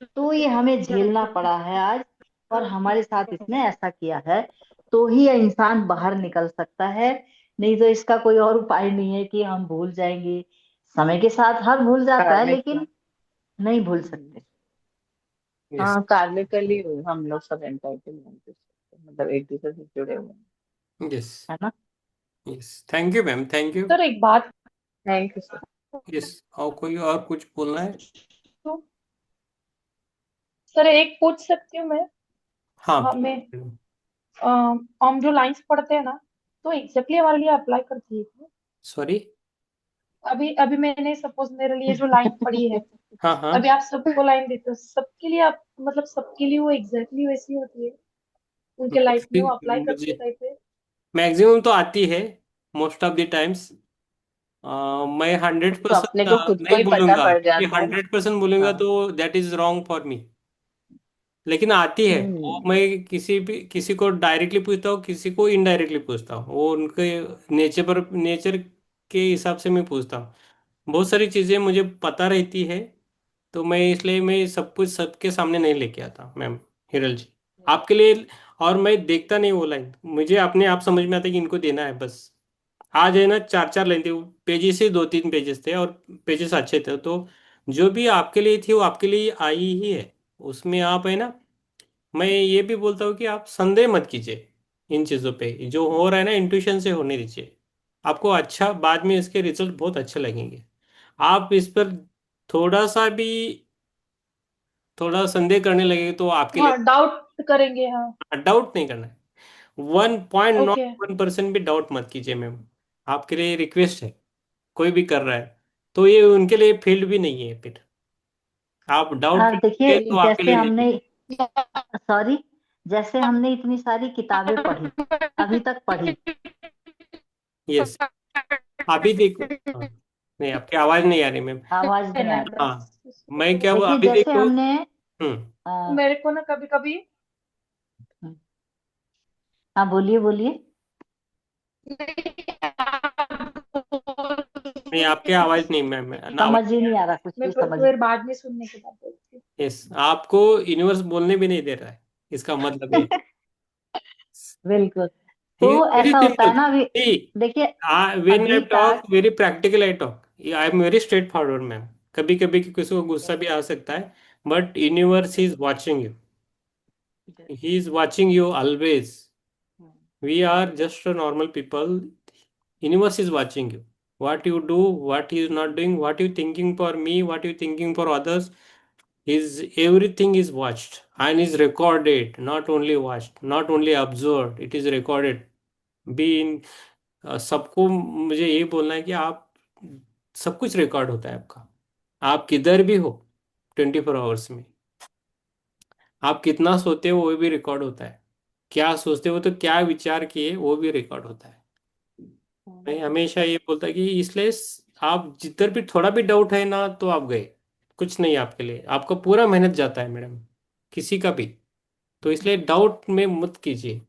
तो ये हमें झेलना पड़ा है आज, और हमारे साथ इसने ऐसा किया है, तो ही यह इंसान बाहर निकल सकता है। नहीं तो इसका कोई और उपाय नहीं है कि हम भूल जाएंगे। समय के साथ हर भूल जाता है, कार्मिक। लेकिन नहीं भूल सकते। यस। हाँ, कार्मिकली हम लोग सब एंटाइटल मानते हैं, मतलब एक दूसरे से जुड़े हुए हैं। यस। है ना? Yes, thank you ma'am, thank you. Sir एक बात, थैंक यू सर। यस, और कोई और कुछ बोलना है? तो सर एक पूछ सकती हूँ मैं? हाँ। हमें हम जो लाइंस पढ़ते हैं ना, तो एग्जैक्टली हमारे लिए अप्लाई करती है क्या? सॉरी। अभी अभी मैंने सपोज मेरे लिए जो लाइन पढ़ी है, हाँ हाँ। अभी आप सबको लाइन देते हो, सबके लिए आप मतलब सबके लिए वो एग्जैक्टली वैसी होती है, उनके लाइफ में वो अप्लाई करती मुझे है टाइप है? मैक्सिमम तो आती है, मोस्ट ऑफ द टाइम्स। मैं वो हंड्रेड तो परसेंट अपने को खुद को नहीं ही पता बोलूंगा, पड़ क्योंकि जाता है ना। 100% बोलूंगा हाँ। तो that is wrong for me. लेकिन आती है वो, हम्म। मैं किसी भी किसी को डायरेक्टली पूछता हूँ, किसी को इनडायरेक्टली पूछता हूँ, वो उनके नेचर के हिसाब से मैं पूछता हूँ। बहुत सारी चीज़ें मुझे पता रहती है, तो मैं इसलिए मैं सब कुछ सबके सामने नहीं लेके आता मैम, हिरल जी, आपके लिए। और मैं देखता नहीं वो लाइन, मुझे अपने आप समझ में आता है कि इनको देना है बस। आज है ना, 4 4 लाइन थी, पेजेस से 2 3 पेजेस थे, और पेजेस अच्छे थे, तो जो भी आपके लिए थी वो आपके लिए आई ही है। उसमें आप है ना, मैं ये भी बोलता हूँ कि आप संदेह मत कीजिए इन चीज़ों पे, जो हो रहा है ना इंट्यूशन से होने दीजिए। आपको अच्छा, बाद में इसके रिजल्ट बहुत अच्छे लगेंगे। आप इस पर थोड़ा सा भी, थोड़ा संदेह करने लगे तो आपके लिए, हाँ, डाउट करेंगे, हाँ। डाउट नहीं करना है। One point not okay. 1% भी डाउट मत कीजिए मैम। आपके लिए रिक्वेस्ट है, कोई भी कर रहा है तो ये उनके लिए फील्ड भी नहीं है फिर। आप डाउट करेंगे देखिए, तो आपके लिए नहीं सॉरी, जैसे हमने इतनी सारी किताबें पढ़ी, अभी तक पढ़ी। है। यस। अभी देखो, हाँ, नहीं आपकी आवाज नहीं आ रही मैम। आवाज नहीं आ रही। हाँ, मैं क्या, देखिए, अभी जैसे देखो। हमने हम्म। आ, मेरे को ना कभी कभी हाँ, बोलिए बोलिए। नहीं, आपकी आवाज नहीं मैम, आवाज समझ ही नहीं आ नहीं आ रही। रहा, कुछ मैं भी समझ। फिर बाद में सुनने के बाद बोलती यस, आपको यूनिवर्स बोलने भी नहीं दे रहा है, इसका मतलब ये। बिल्कुल। तो वेरी ऐसा होता सिंपल। है ना अभी। सी, देखिए, व्हेन आई अभी का talk very practical, I talk, I am very straight forward ma'am. कभी कभी किसी को गुस्सा भी आ सकता है, but universe is watching you, he is watching you always. We are just a normal people. Universe is watching you. What you do, what you not doing, what you thinking for me, what you thinking for others, is everything is watched and is recorded. Not only watched, not only observed. It is recorded. Be in सबको मुझे ये बोलना है कि आप, सब कुछ record होता है आपका। आप किधर भी हो 24 आवर्स में, आप कितना सोते हो वो भी रिकॉर्ड होता है, क्या सोचते हो तो क्या विचार किए वो भी रिकॉर्ड होता है। मैं हमेशा ये बोलता कि इसलिए आप जिधर भी थोड़ा भी डाउट है ना तो आप गए, कुछ नहीं आपके लिए, आपका पूरा मेहनत जाता है मैडम, किसी का भी। तो इसलिए डाउट में मत कीजिए।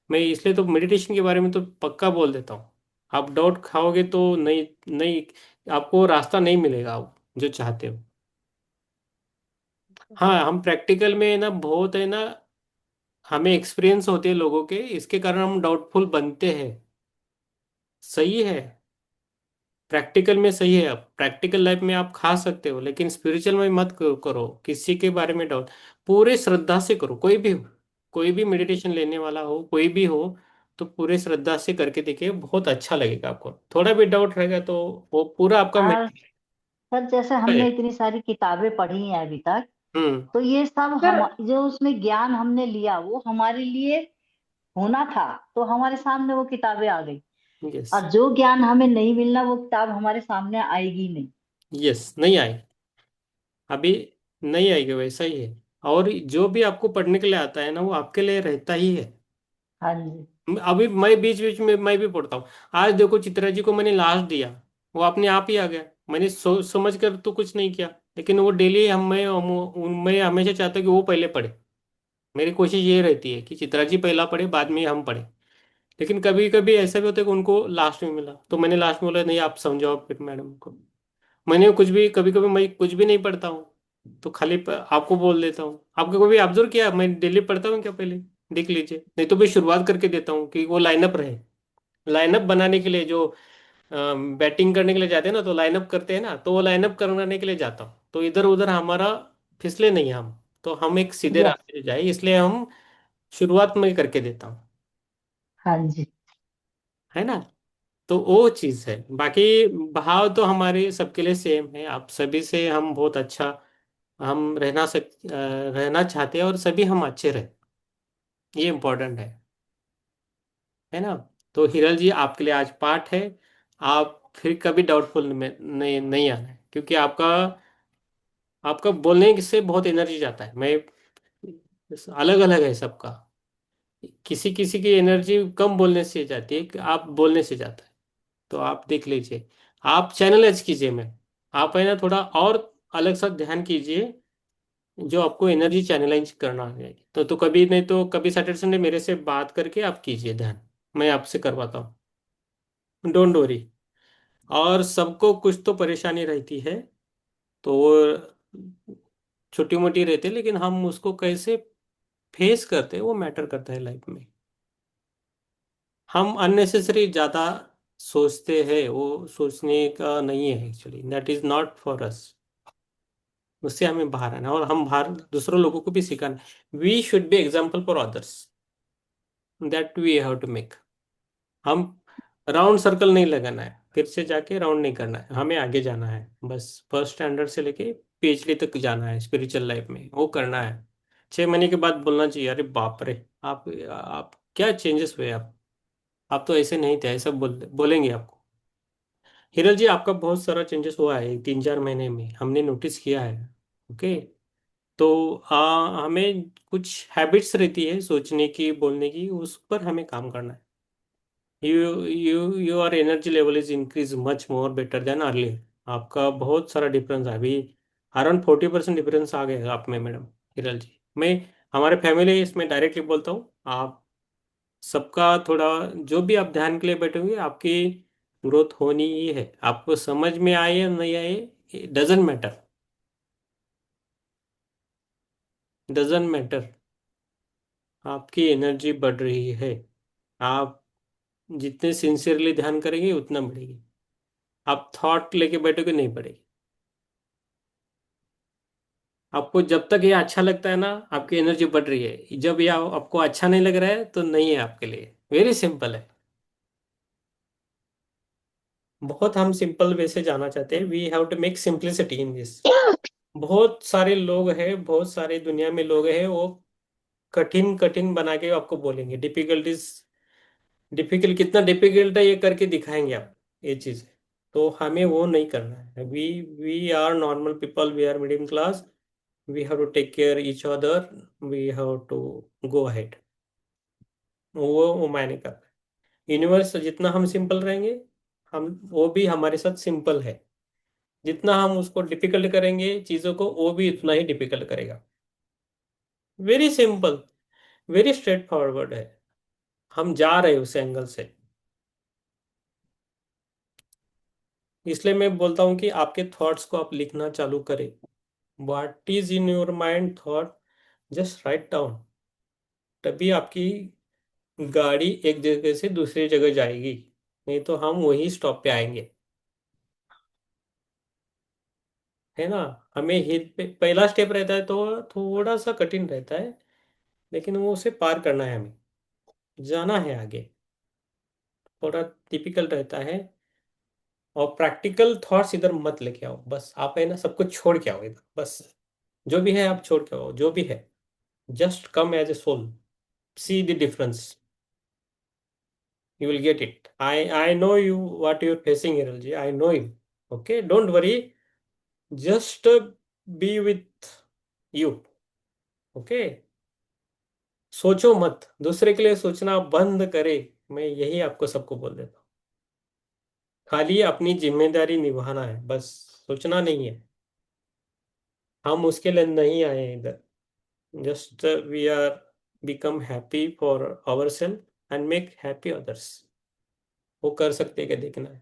मैं इसलिए तो मेडिटेशन के बारे में तो पक्का बोल देता हूँ। आप डाउट खाओगे तो नहीं, नहीं, आपको रास्ता नहीं मिलेगा आप जो चाहते हो। हाँ, हम प्रैक्टिकल में ना बहुत है ना, हमें एक्सपीरियंस होते हैं लोगों के, इसके कारण हम डाउटफुल बनते हैं। सही है, प्रैक्टिकल में सही है। अब प्रैक्टिकल लाइफ में आप खा सकते हो, लेकिन स्पिरिचुअल में मत करो किसी के बारे में डाउट। पूरे श्रद्धा से करो, कोई भी हो, कोई भी मेडिटेशन लेने वाला हो, कोई भी हो, तो पूरे श्रद्धा से करके देखिए, बहुत अच्छा लगेगा आपको। थोड़ा भी डाउट रहेगा तो वो पूरा आपका और सर जैसे हमने इतनी सारी किताबें पढ़ी हैं अभी तक, हम्म। तो ये सब सर हम जो उसमें ज्ञान हमने लिया वो हमारे लिए होना था, तो हमारे सामने वो किताबें आ गई। यस। और जो ज्ञान हमें नहीं मिलना वो किताब हमारे सामने आएगी नहीं। यस, नहीं आए, अभी नहीं आएगी, वैसा ही है। और जो भी आपको पढ़ने के लिए आता है ना, वो आपके लिए रहता ही है। हाँ जी। अभी मैं बीच बीच में मैं भी पढ़ता हूँ। आज देखो चित्रा जी को मैंने लास्ट दिया, वो अपने आप ही आ गया। मैंने समझ कर तो कुछ नहीं किया, लेकिन वो डेली मैं हमेशा चाहता हूँ कि वो पहले पढ़े। मेरी कोशिश ये रहती है कि चित्रा जी पहला पढ़े, बाद में हम पढ़े। लेकिन कभी कभी ऐसा भी होता है कि उनको लास्ट में मिला, तो मैंने लास्ट में बोला नहीं, आप समझाओ फिर मैडम को। मैंने कुछ भी, कभी कभी मैं कुछ भी नहीं पढ़ता हूँ, तो खाली आपको बोल देता हूँ। आपको कभी ऑब्जर्व किया मैं डेली पढ़ता हूँ क्या? पहले देख लीजिए, नहीं तो मैं शुरुआत करके देता हूँ कि वो लाइनअप रहे। लाइनअप बनाने के लिए जो बैटिंग करने के लिए जाते हैं ना, तो लाइनअप करते हैं ना, तो वो लाइनअप करने के लिए जाता हूँ, तो इधर उधर हमारा फिसले नहीं हम, तो हम एक सीधे यस। रास्ते पे जाए, इसलिए हम शुरुआत में करके देता हूँ। हाँ जी। है ना? तो वो चीज़ है। बाकी भाव तो हमारे सबके लिए सेम है, आप सभी से हम बहुत अच्छा, हम रहना चाहते हैं, और सभी हम अच्छे रहे, ये इम्पोर्टेंट है ना? तो हिरल जी, आपके लिए आज पाठ है। आप फिर कभी डाउटफुल में नहीं आना है, क्योंकि आपका आपका बोलने से बहुत एनर्जी जाता है। मैं अलग अलग है सबका, किसी किसी की एनर्जी कम बोलने से जाती है, कि आप बोलने से जाता है। तो आप देख लीजिए, आप चैनल एज कीजिए में, आप है ना थोड़ा और अलग सा ध्यान कीजिए, जो आपको एनर्जी चैनलाइज करना है। तो कभी नहीं तो कभी सैटरडे संडे मेरे से बात करके आप कीजिए ध्यान, मैं आपसे करवाता हूँ। Don't worry. और सबको कुछ तो परेशानी रहती है, तो वो छोटी मोटी रहती है, लेकिन हम उसको कैसे फेस करते हैं वो मैटर करता है लाइफ में। हम अननेसेसरी ज़्यादा सोचते हैं, वो सोचने का नहीं है, actually that is not for us. उससे हमें बाहर आना है, और हम बाहर दूसरों लोगों को भी सिखाना। We should be example for others, that we have to make. हम राउंड सर्कल नहीं लगाना है, फिर से जाके राउंड नहीं करना है, हमें आगे जाना है। बस फर्स्ट स्टैंडर्ड से लेके पीएचडी तक जाना है स्पिरिचुअल लाइफ में, वो करना है। 6 महीने के बाद बोलना चाहिए, अरे बाप रे, आप क्या चेंजेस हुए आप तो ऐसे नहीं थे, ऐसा बोलेंगे आपको। हिरल जी, आपका बहुत सारा चेंजेस हुआ है 3-4 महीने में, हमने नोटिस किया है। ओके। तो हमें कुछ हैबिट्स रहती है सोचने की, बोलने की, उस पर हमें काम करना है। Your energy level is increase much more better than earlier. आपका बहुत सारा डिफरेंस है अभी, अराउंड 40% डिफरेंस आ गया है आप में, मैडम हिरल जी। मैं हमारे फैमिली इसमें डायरेक्टली बोलता हूँ, आप सबका थोड़ा, जो भी आप ध्यान के लिए बैठोगे, आपकी ग्रोथ होनी ही है। आपको समझ में आए या नहीं आए, डजेंट मैटर, डजेंट मैटर। आपकी एनर्जी बढ़ रही है, आप जितने सिंसियरली ध्यान करेंगे उतना बढ़ेगी। आप थॉट लेके बैठोगे, नहीं बढ़ेगी। आपको जब तक ये अच्छा लगता है ना, आपकी एनर्जी बढ़ रही है। जब ये आपको अच्छा नहीं लग रहा है, तो नहीं है आपके लिए। वेरी सिंपल है। बहुत हम सिंपल वे से जाना चाहते हैं, we have to make simplicity in this. बहुत सारे लोग हैं, बहुत सारे दुनिया में लोग हैं, वो कठिन कठिन बना के आपको बोलेंगे डिफिकल्टीज। डिफिकल्ट कितना डिफिकल्ट है ये करके दिखाएंगे आप, ये चीज है। तो हमें वो नहीं करना है। We are normal people, we are middle class, we have to take care each other, we have to go ahead. वो मायने करता है। यूनिवर्स जितना हम सिंपल रहेंगे, हम वो भी हमारे साथ सिंपल है। जितना हम उसको डिफिकल्ट करेंगे चीजों को, वो भी उतना ही डिफिकल्ट करेगा। Very simple, very straight forward है। हम जा रहे हैं उस एंगल से। इसलिए मैं बोलता हूँ कि आपके थॉट्स को आप लिखना चालू करें। What is in your mind thought, just write down. तभी आपकी गाड़ी एक जगह से दूसरी जगह जाएगी, नहीं तो हम वही स्टॉप पे आएंगे, है ना। हमें हिल पे पहला स्टेप रहता है तो थोड़ा सा कठिन रहता है, लेकिन वो उसे पार करना है, हमें जाना है आगे। थोड़ा टिपिकल रहता है। और प्रैक्टिकल थॉट्स इधर मत लेके आओ, बस आप है ना सब कुछ छोड़ के आओ इधर, बस जो भी है आप छोड़ के आओ, जो भी है। Just come as a soul, see the difference, you will get it. I know you what you're facing, Hiralji. I know you. Okay, don't worry. Just be with you. Okay. सोचो मत, दूसरे के लिए सोचना बंद करे। मैं यही आपको सबको बोल देता हूँ। खाली अपनी जिम्मेदारी निभाना है, बस सोचना नहीं है। हम उसके लिए नहीं आए हैं इधर। Just we are become happy for our self and make happy others. वो कर सकते हैं क्या, देखना है,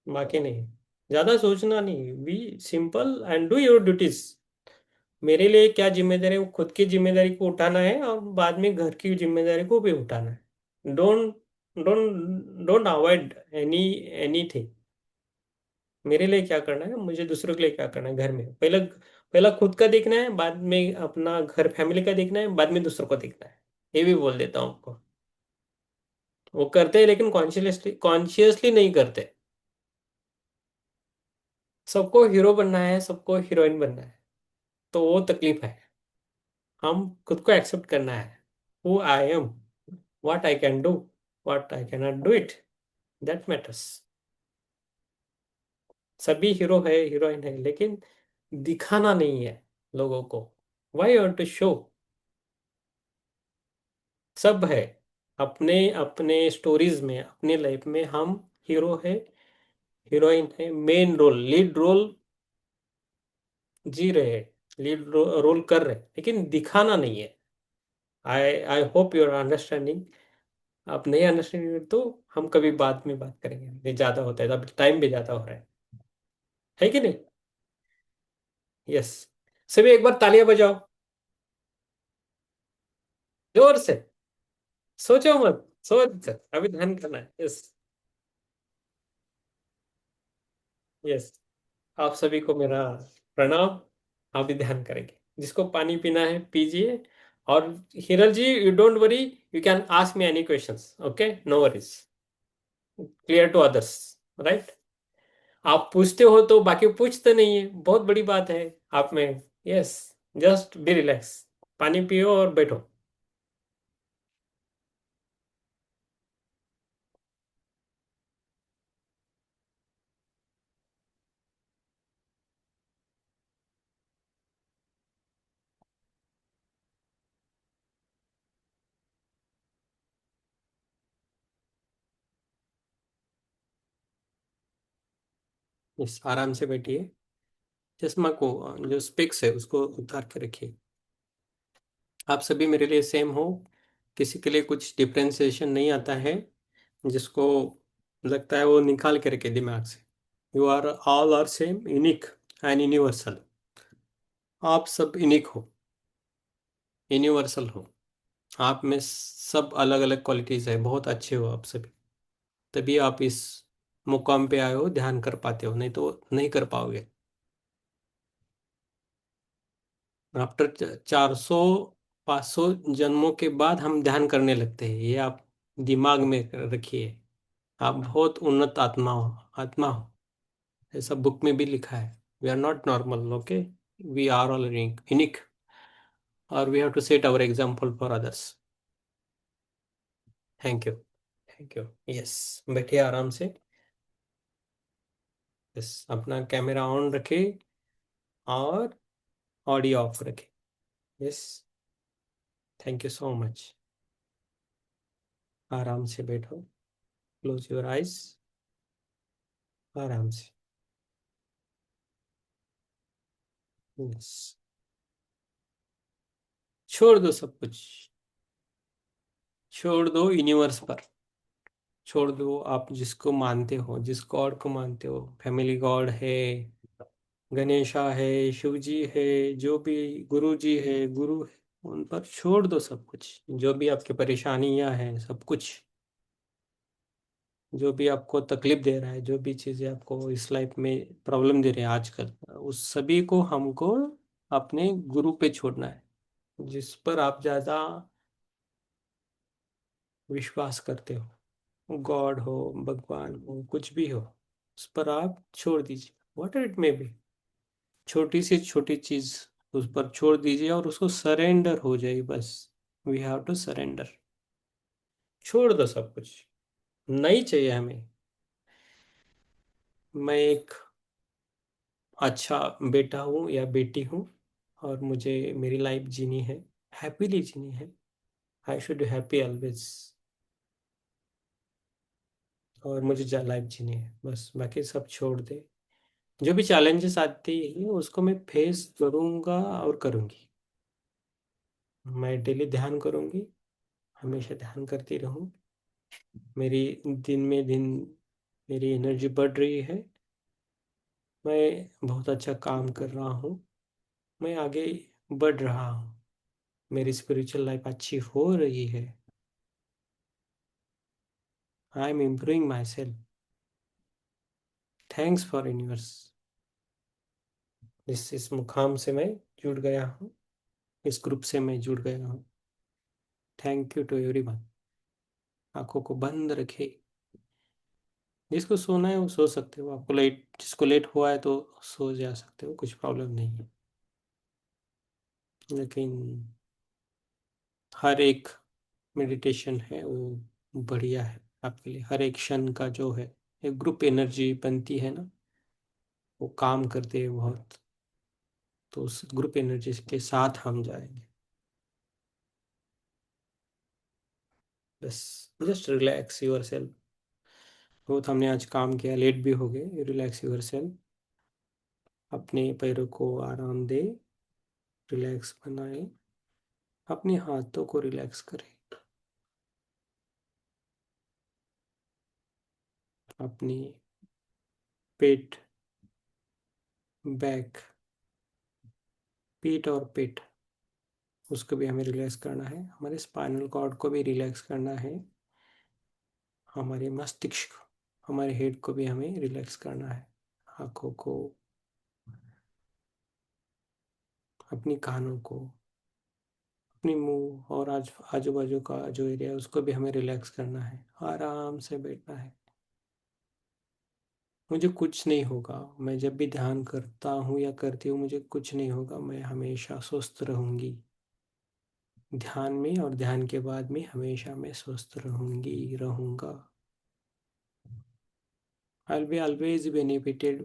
बाकी नहीं। ज्यादा सोचना नहीं, be simple and do your duties. मेरे लिए क्या जिम्मेदारी है, वो खुद की जिम्मेदारी को उठाना है और बाद में घर की जिम्मेदारी को भी उठाना है। Don't don't avoid anything. मेरे लिए क्या करना है, मुझे दूसरों के लिए क्या करना है, घर में पहले पहला खुद का देखना है, बाद में अपना घर फैमिली का देखना है, बाद में दूसरों को देखना है। ये भी बोल देता हूँ आपको। वो करते हैं लेकिन कॉन्शियसली कॉन्शियसली नहीं करते। सबको हीरो बनना है, सबको हीरोइन बनना है, तो वो तकलीफ है। हम खुद को एक्सेप्ट करना है, who I am, what I can do, what I can not do it, that matters. सभी हीरो है, हीरोइन है, लेकिन दिखाना नहीं है लोगों को। Why want to show. सब है अपने अपने स्टोरीज में, अपने लाइफ में हम हीरो है, हीरोइन है, मेन रोल, लीड रोल जी रहे हैं, लीड रोल कर रहे हैं, लेकिन दिखाना नहीं है। I hope you are understanding. आप नहीं अंडरस्टैंडिंग तो हम कभी बाद में बात करेंगे, ये ज्यादा होता है, अब टाइम भी ज्यादा हो रहा है कि नहीं। यस। सभी एक बार तालियां बजाओ जोर से। सोचो मत, सोच, अभी ध्यान करना है। यस। यस। आप सभी को मेरा प्रणाम। आप भी ध्यान करेंगे, जिसको पानी पीना है पीजिए। और Hiral ji, you don't worry, you can ask me any questions, okay, no worries, clear to others, right. आप पूछते हो तो बाकी पूछते नहीं है, बहुत बड़ी बात है आप में। यस। जस्ट बी रिलैक्स, पानी पियो और बैठो। यस, आराम से बैठिए। चश्मा को, जो स्पेक्स है उसको उतार के रखिए। आप सभी मेरे लिए सेम हो, किसी के लिए कुछ डिफ्रेंसिएशन नहीं आता है। जिसको लगता है वो निकाल के रखे दिमाग से। You are all are same, unique and universal. आप सब यूनिक हो, यूनिवर्सल हो। आप में सब अलग अलग क्वालिटीज है, बहुत अच्छे हो आप सभी। तभी आप इस मुकाम पे आए हो, ध्यान कर पाते हो, नहीं तो नहीं कर पाओगे। आफ्टर 400 500 जन्मों के बाद हम ध्यान करने लगते हैं, ये आप दिमाग में रखिए। आप बहुत उन्नत आत्मा हो, आत्मा हो। ऐसा बुक में भी लिखा है। We are not normal, okay, we are all unique, और we have to set our example for others. Thank you, thank you. Yes, बैठिए आराम से। यस, अपना कैमरा ऑन रखिए और ऑडियो ऑफ रखिए। Yes, thank you so much. आराम से बैठो, क्लोज योर आइज, आराम से। यस, छोड़ दो सब कुछ, छोड़ दो यूनिवर्स पर, छोड़ दो आप जिसको मानते हो, जिस गॉड को मानते हो। फैमिली गॉड है, गणेशा है, शिव जी है, जो भी, गुरु जी है, गुरु है, उन पर छोड़ दो सब कुछ, जो भी आपकी परेशानियां हैं, सब कुछ जो भी आपको तकलीफ दे रहा है, जो भी चीजें आपको इस लाइफ में प्रॉब्लम दे रहे हैं आजकल, उस सभी को हमको अपने गुरु पे छोड़ना है, जिस पर आप ज्यादा विश्वास करते हो, गॉड हो, भगवान हो, कुछ भी हो, उस पर आप छोड़ दीजिए, वॉट इट मे बी, छोटी से छोटी चीज उस पर छोड़ दीजिए और उसको सरेंडर हो जाए बस। वी हैव टू सरेंडर, छोड़ दो सब कुछ, नहीं चाहिए हमें। मैं एक अच्छा बेटा हूँ या बेटी हूँ, और मुझे मेरी लाइफ जीनी है, हैप्पीली जीनी है। आई शुड हैप्पी ऑलवेज, और मुझे लाइफ जीनी है बस, बाकी सब छोड़ दे। जो भी चैलेंजेस आती है उसको मैं फेस करूँगा और करूँगी। मैं डेली ध्यान करूँगी, हमेशा ध्यान करती रहूँ। मेरी दिन में दिन मेरी एनर्जी बढ़ रही है, मैं बहुत अच्छा काम कर रहा हूँ, मैं आगे बढ़ रहा हूँ, मेरी स्पिरिचुअल लाइफ अच्छी हो रही है। I am improving my self. Thanks for universe. इस मुकाम से मैं जुड़ गया हूँ, इस ग्रुप से मैं जुड़ गया हूँ। Thank you to everyone. आंखों को बंद रखे, जिसको सोना है वो सो सकते हो, आपको लेट, जिसको लेट हुआ है तो सो जा सकते हो, कुछ प्रॉब्लम नहीं है। लेकिन हर एक मेडिटेशन है वो बढ़िया है आपके लिए। हर एक क्षण का जो है एक ग्रुप एनर्जी बनती है ना, वो काम करते हैं बहुत, तो उस ग्रुप एनर्जी के साथ हम जाएंगे। बस जस्ट रिलैक्स योर सेल्फ। बहुत हमने आज काम किया, लेट भी हो गए। रिलैक्स योर सेल्फ, अपने पैरों को आराम दे, रिलैक्स बनाए, अपने हाथों को रिलैक्स करें, अपनी पेट, बैक, पीठ और पेट, उसको भी हमें रिलैक्स करना है। हमारे स्पाइनल कॉर्ड को भी रिलैक्स करना है। हमारे मस्तिष्क, हमारे हेड को भी हमें रिलैक्स करना है। आँखों को, अपनी कानों को, अपनी मुंह और आज आजू बाजू का जो एरिया है उसको भी हमें रिलैक्स करना है। आराम से बैठना है। मुझे कुछ नहीं होगा, मैं जब भी ध्यान करता हूँ या करती हूँ मुझे कुछ नहीं होगा, मैं हमेशा स्वस्थ रहूंगी। ध्यान में और ध्यान के बाद में हमेशा मैं स्वस्थ रहूंगा। I'll be always benefited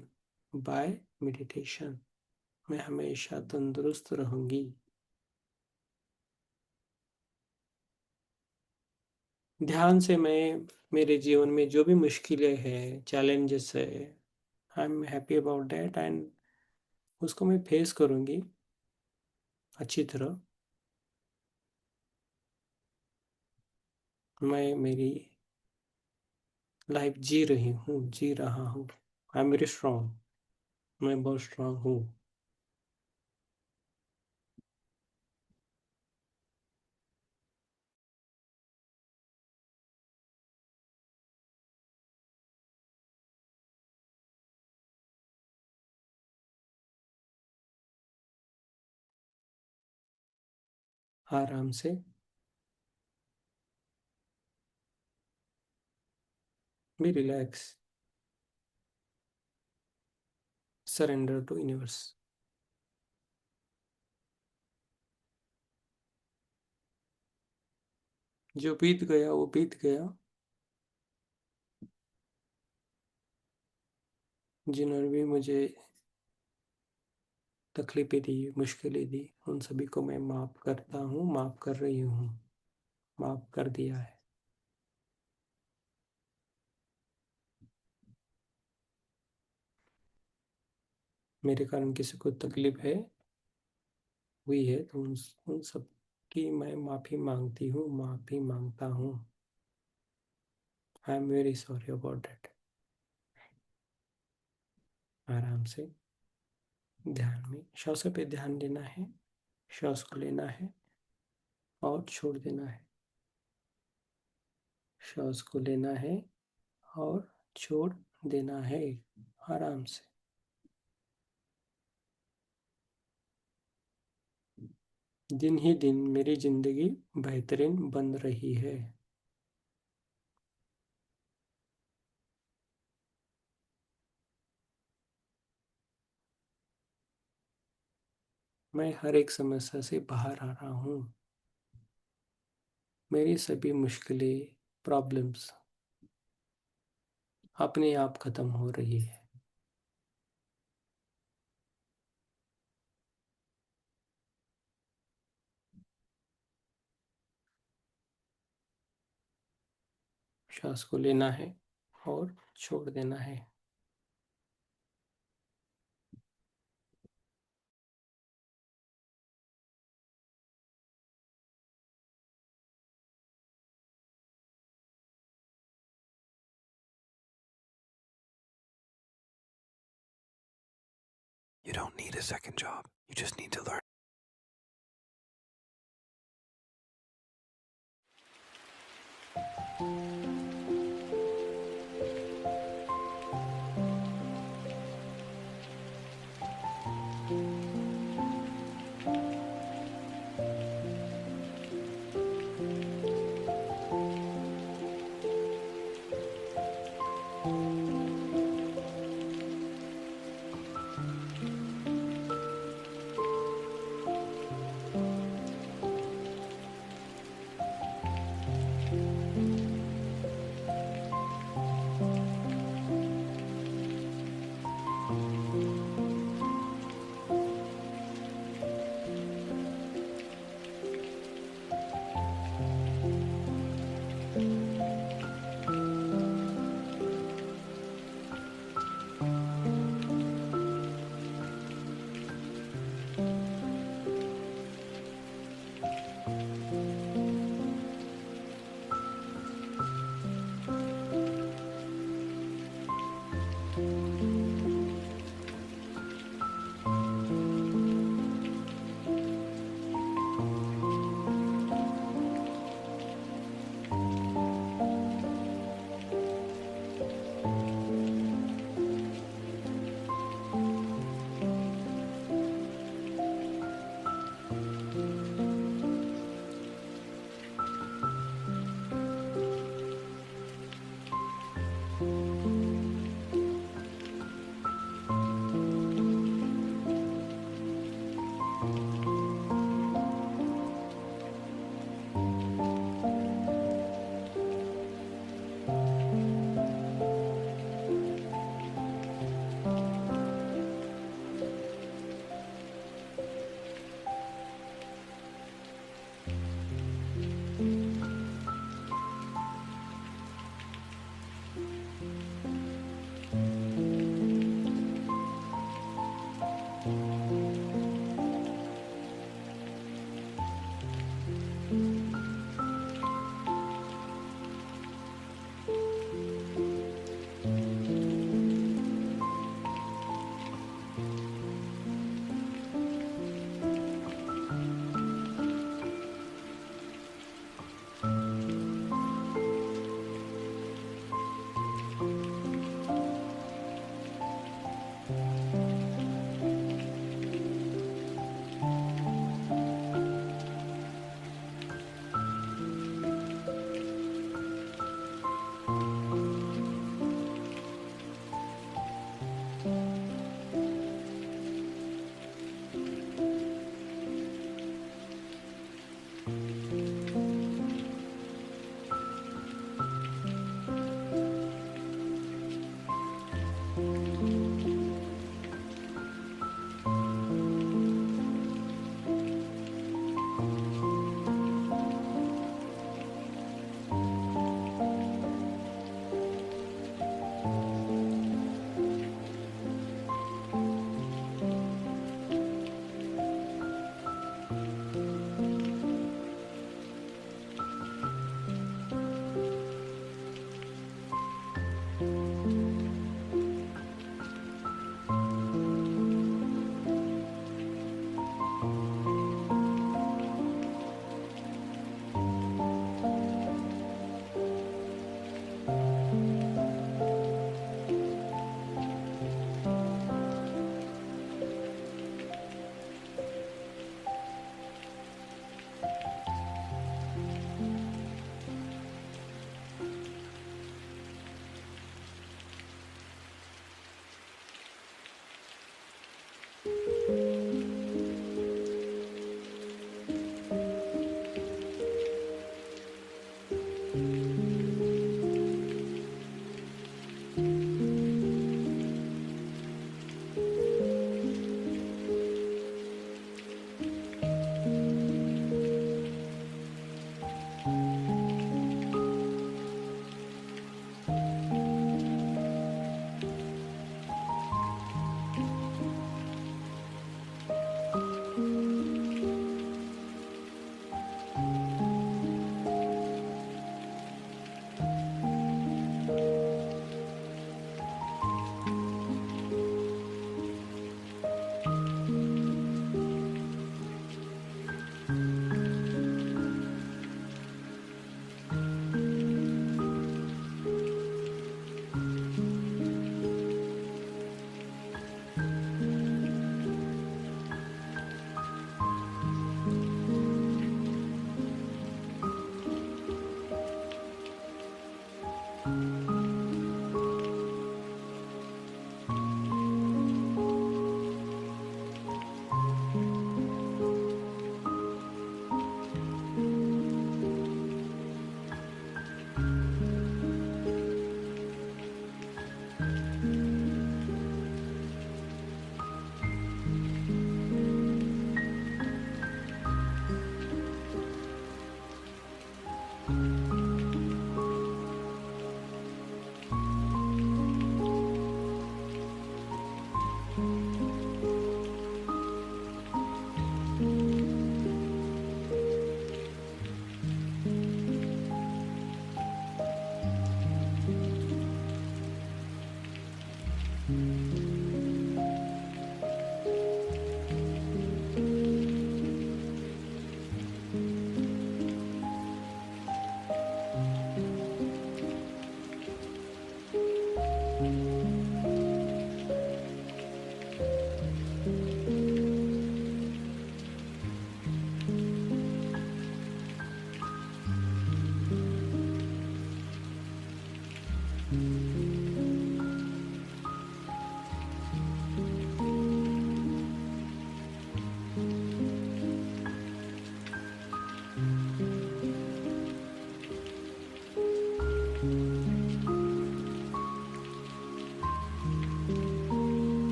by meditation. मैं हमेशा तंदुरुस्त रहूंगी। ध्यान से मैं, मेरे जीवन में जो भी मुश्किलें हैं, चैलेंजेस है, I am happy about that, and उसको मैं फेस करूंगी अच्छी तरह। मैं मेरी लाइफ जी रहा हूँ। आई एम वेरी स्ट्रांग, मैं बहुत स्ट्रांग हूँ। आराम से be relax, surrender to universe. जो बीत गया वो बीत गया। जिन्होंने भी मुझे तकलीफें दी, मुश्किलें दी, उन सभी को मैं माफ़ करता हूँ, माफ़ कर रही हूँ, माफ़ कर दिया है। मेरे कारण किसी को तकलीफ है, हुई है, तो उन सब की मैं माफ़ी मांगती हूँ, माफ़ी मांगता हूँ। I am very sorry about that. आराम से ध्यान में श्वास पे ध्यान देना है, श्वास को लेना है, और छोड़ देना है। श्वास को लेना है और छोड़ देना है आराम से। दिन ही दिन मेरी जिंदगी बेहतरीन बन रही है। मैं हर एक समस्या से बाहर आ रहा हूँ। मेरी सभी मुश्किलें, प्रॉब्लम्स अपने आप खत्म हो रही है। श्वास को लेना है और छोड़ देना है। You don't need a second job. You just need to learn.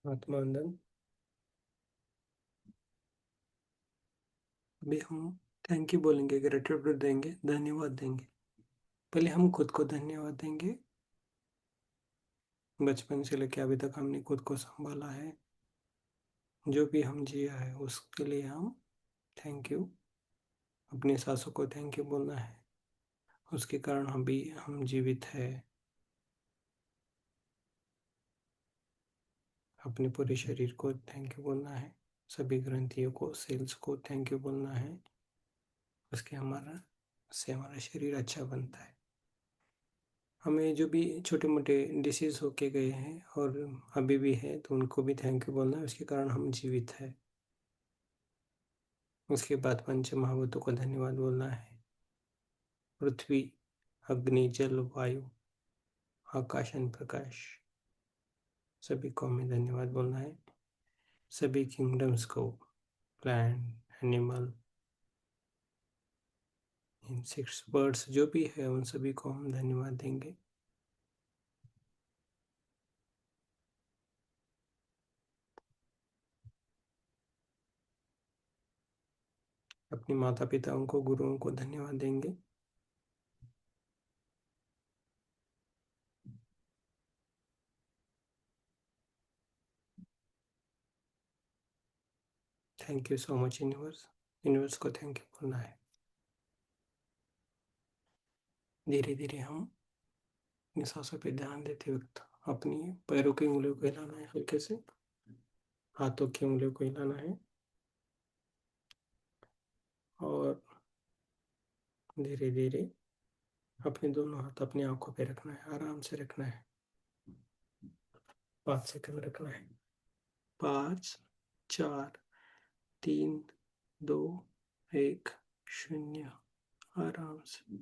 Atmanand. अभी हम थैंक यू बोलेंगे, ग्रेटिट्यूड देंगे, धन्यवाद देंगे। पहले हम खुद को धन्यवाद देंगे। बचपन से लेकर अभी तक हमने खुद को संभाला है, जो भी हम जिया है उसके लिए हम थैंक यू। अपनी सासों को थैंक यू बोलना है, उसके कारण हम जीवित है। अपने पूरे शरीर को थैंक यू बोलना है, सभी ग्रंथियों को, सेल्स को थैंक यू बोलना है। उसके हमारा शरीर अच्छा बनता है। हमें जो भी छोटे मोटे डिसीज होके गए हैं और अभी भी है, तो उनको भी थैंक यू बोलना है, उसके कारण हम जीवित है। उसके बाद पंच महाभूतों को धन्यवाद बोलना है। पृथ्वी, अग्नि, जल, वायु, आकाश एंड प्रकाश, सभी को हमें धन्यवाद बोलना है। सभी किंगडम्स को, प्लांट, एनिमल, इंसेक्ट्स, बर्ड्स जो भी है, उन सभी को हम धन्यवाद देंगे। अपने माता पिताओं को, गुरुओं को धन्यवाद देंगे। Thank you so much universe. Universe को थैंक यू बोलना है। धीरे धीरे हम अपनी सांसों पे ध्यान देते वक्त अपनी पैरों की उंगलियों को हिलाना है, हल्के से हाथों की उंगलियों को हिलाना है, और धीरे धीरे अपने दोनों हाथ अपनी आंखों पे रखना है, आराम से रखना है। 5 सेकंड रखना है। 5, 4, 3, 2, 1, 0। आराम से।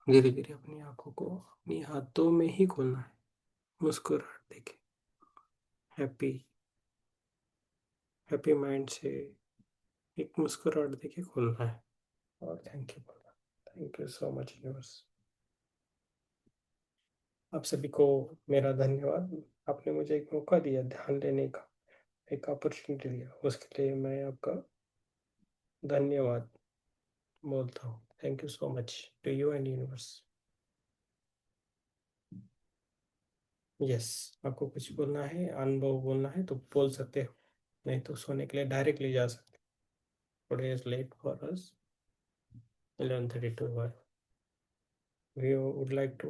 धीरे धीरे अपनी आंखों को अपनी हाथों में ही खोलना है, मुस्कुराहट देके, हैप्पी हैप्पी माइंड से एक मुस्कुराहट देके खोलना है, और थैंक यू बोलना। Thank you so much universe. आप सभी को मेरा धन्यवाद। आपने मुझे एक मौका दिया ध्यान देने का, एक अपॉर्चुनिटी दिया, उसके लिए मैं आपका धन्यवाद बोलता हूँ। Thank you so much to you and universe. Yes, आपको कुछ बोलना है, अनुभव बोलना है तो बोल सकते हो, नहीं तो सोने के लिए डायरेक्टली जा सकते। Today is late for us, 11:32 we would like to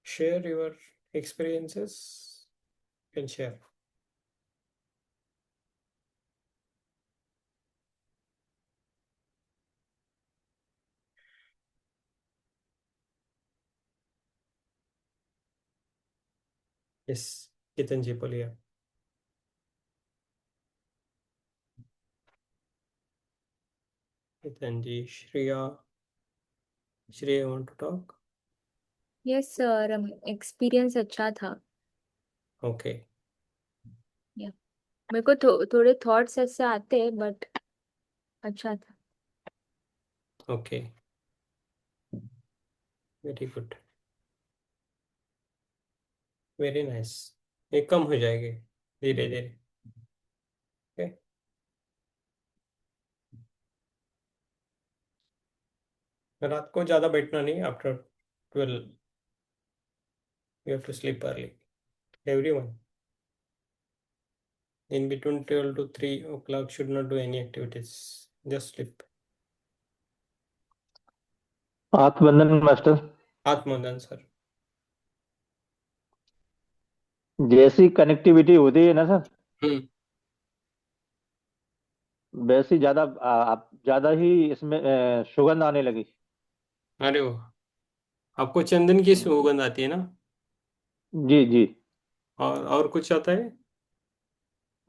share your experiences. You can share. Yes, Ketan ji बोलिए। Ketan ji, Shreya want to talk? Yes sir, experience अच्छा था। Okay, या मेरे को थोड़े थॉट्स ऐसे आते हैं, बट अच्छा था। okay, very good, very nice। ये कम हो जाएगी। धीरे धीरे। ओके। रात को ज्यादा बैठना नहीं, after 12 you have to sleep early, everyone. In between 12 to 3 o'clock should not do any activities, just sleep. हाथ बंधन मास्टर। आत्मोदन सर। जैसी कनेक्टिविटी होती है ना सर, हम्म। वैसी ज्यादा आप ज्यादा ही इसमें सुगंध आने लगी। अरे वो आपको चंदन की सुगंध आती है ना? जी जी। और कुछ आता है?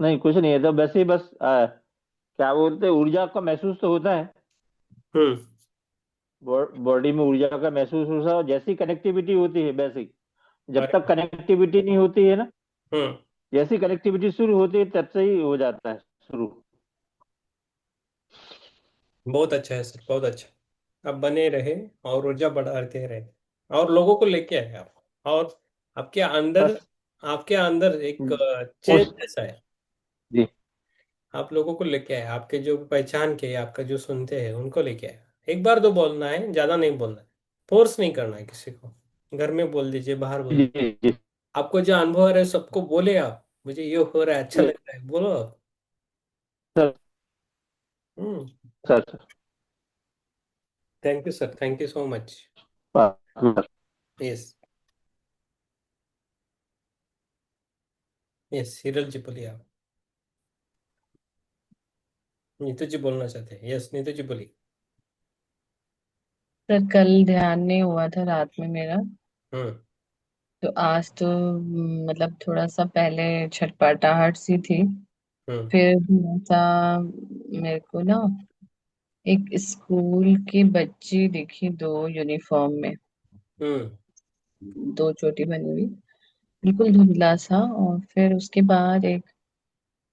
नहीं कुछ नहीं है, तो वैसे ही बस क्या बोलते हैं, ऊर्जा का महसूस तो होता है। हम्म। बॉडी में ऊर्जा का महसूस होता है, जैसी कनेक्टिविटी होती है वैसे ही। जब अरे तक कनेक्टिविटी नहीं होती है ना, हम्म। जैसी कनेक्टिविटी शुरू होती है तब से ही हो जाता है शुरू। बहुत अच्छा है सर, बहुत अच्छा। आप बने रहे और ऊर्जा बढ़ाते रहे और लोगों को लेके आए आप। और आपके अंदर, बस आपके अंदर एक चेंज उस जैसा है। जी आप लोगों को लेके आए, आपके जो पहचान के, आपका जो सुनते हैं उनको लेके आए। एक बार तो बोलना है, ज्यादा नहीं बोलना है, फोर्स नहीं करना है किसी को। घर में बोल दीजिए, बाहर बोल जी दीजिए। जी आपको जो अनुभव आ रहा है सबको बोले आप, मुझे ये हो रहा है, अच्छा जी लग रहा है, बोलो आप। Sir hmm. Sir sir. Thank you sir, thank you so much. बस, यस। यस, हिरल जी बोलिए आप। नीतू जी बोलना चाहते हैं, यस नीतू जी बोलिए। सर कल ध्यान नहीं हुआ था रात में मेरा। हम्म। तो आज तो मतलब थोड़ा सा पहले छटपटाहट सी थी। हम्म। फिर थोड़ा सा मेरे को ना एक स्कूल की बच्ची दिखी, दो यूनिफॉर्म में, हम्म। दो चोटी बनी हुई, बिल्कुल धुंधला सा। और फिर उसके बाद एक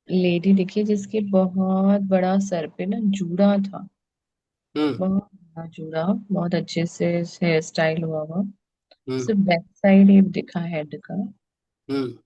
लेडी दिखी जिसके बहुत बड़ा सर पे ना जूड़ा था, हम्म। बहुत बड़ा जूड़ा, बहुत अच्छे से हेयर स्टाइल हुआ हुआ। हम्म। सिर्फ बैक साइड ही दिखा हेड का। हम्म।